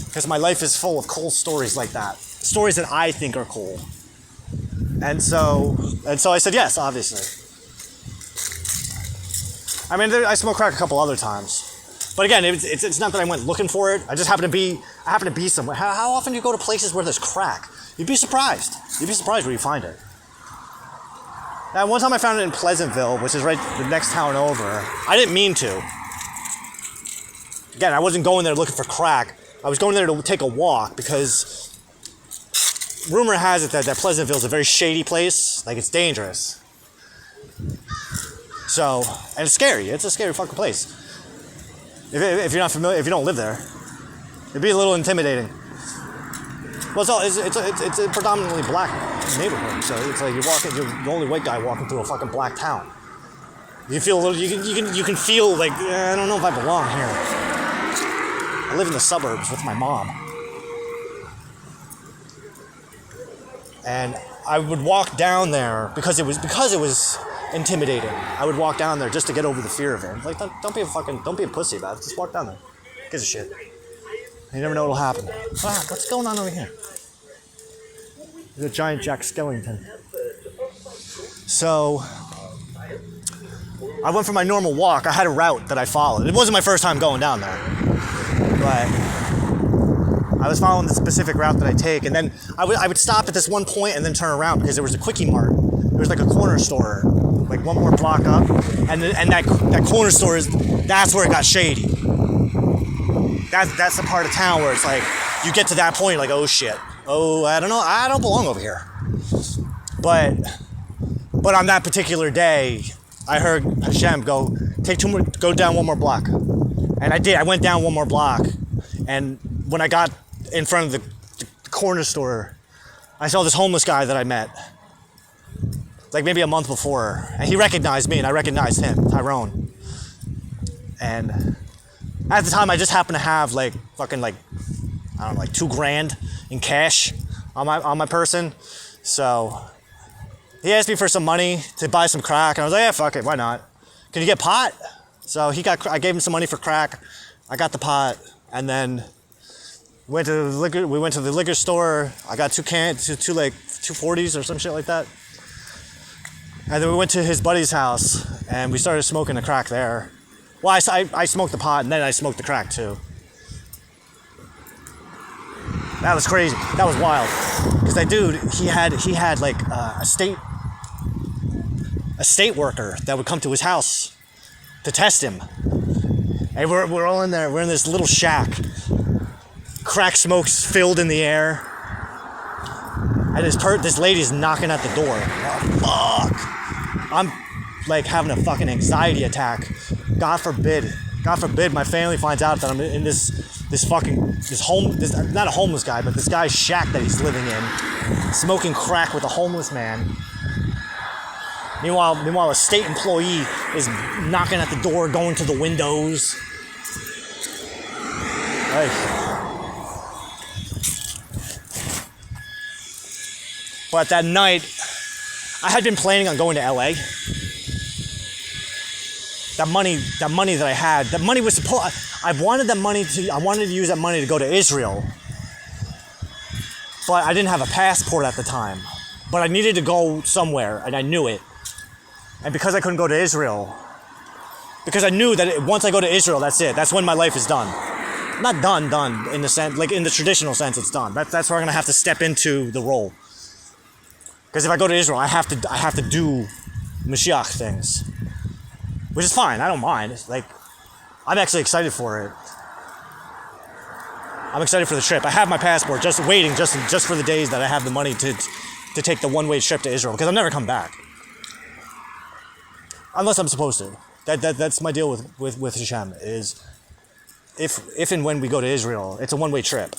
Because my life is full of cool stories like that. Stories that I think are cool. And so I said yes, obviously. I mean, I smoked crack a couple other times. But again, it's not that I went looking for it. I happened to be somewhere. How often do you go to places where there's crack? You'd be surprised. You'd be surprised where you find it. Now, one time I found it in Pleasantville, which is right the next town over. I didn't mean to. Again, I wasn't going there looking for crack. I was going there to take a walk because rumor has it that Pleasantville is a very shady place. Like, it's dangerous. So, and it's scary. It's a scary fucking place. If you're not familiar, if you don't live there, it'd be a little intimidating. Well, it's a predominantly black neighborhood, so it's like you're the only white guy walking through a fucking black town. You feel a little, you can feel like, I don't know if I belong here. I live in the suburbs with my mom, and I would walk down there because it was intimidating. I would walk down there just to get over the fear of it. Like, don't be a pussy about it. Just walk down there. Who gives a shit? You never know what'll happen. What's going on over here? There's a giant Jack Skellington. So, I went for my normal walk. I had a route that I followed. It wasn't my first time going down there. But I was following the specific route that I take. And then I would stop at this one point and then turn around because there was a Quickie Mart. There was like a corner store, like one more block up. And that corner store that's where it got shady. That's the part of town where it's like, you get to that point, like, oh shit. Oh, I don't know, I don't belong over here. But on that particular day, I heard Hashem go down one more block. And I did, I went down one more block. And when I got in front of the corner store, I saw this homeless guy that I met. Like maybe a month before. And he recognized me and I recognized him, Tyrone. And at the time, I just happened to have like fucking like, I don't know, like $2,000 in cash on my person. So he asked me for some money to buy some crack, and I was like, yeah, fuck it, why not? Can you get pot? So I gave him some money for crack. I got the pot, and then we went to the liquor store. I got two 240s or some shit like that. And then we went to his buddy's house, and we started smoking the crack there. Well, I smoked the pot, and then I smoked the crack, too. That was crazy. That was wild. Because that dude, he had like a state worker that would come to his house to test him. And we're all in there. We're in this little shack. Crack smoke's filled in the air. And this lady's knocking at the door. Oh, fuck. I'm like having a fucking anxiety attack. God forbid my family finds out that I'm in this not a homeless guy, but this guy's shack that he's living in, smoking crack with a homeless man. Meanwhile, a state employee is knocking at the door, going to the windows. But that night, I had been planning on going to LA. That money that I had, that money was I wanted to use that money to go to Israel. But I didn't have a passport at the time. But I needed to go somewhere, and I knew it. And because I couldn't go to Israel, because I knew that once I go to Israel, that's it. That's when my life is done. Not done in the sense, like in the traditional sense, it's done. That's where I'm gonna have to step into the role. Because if I go to Israel, I have to do Mashiach things. Which is fine, I don't mind. Like, I'm actually excited for it. I'm excited for the trip. I have my passport, just waiting, just for the days that I have the money to take the one-way trip to Israel, because I'll never come back, unless I'm supposed to. That's my deal with Hashem, is if and when we go to Israel, it's a one-way trip.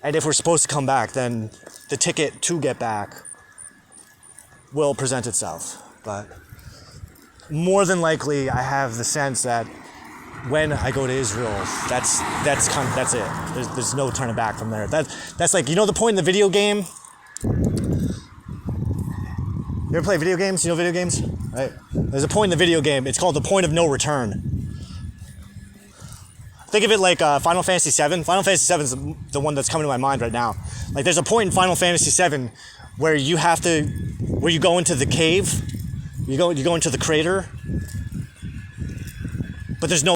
And if we're supposed to come back, then the ticket to get back will present itself. But more than likely, I have the sense that when I go to Israel, that's it. There's no turning back from there. That's like, you know the point in the video game? You ever play video games? You know video games? Right? There's a point in the video game. It's called the point of no return. Think of it like Final Fantasy VII. Final Fantasy VII is the one that's coming to my mind right now. Like, there's a point in Final Fantasy VII where you go into the cave, you go into the crater, but there's no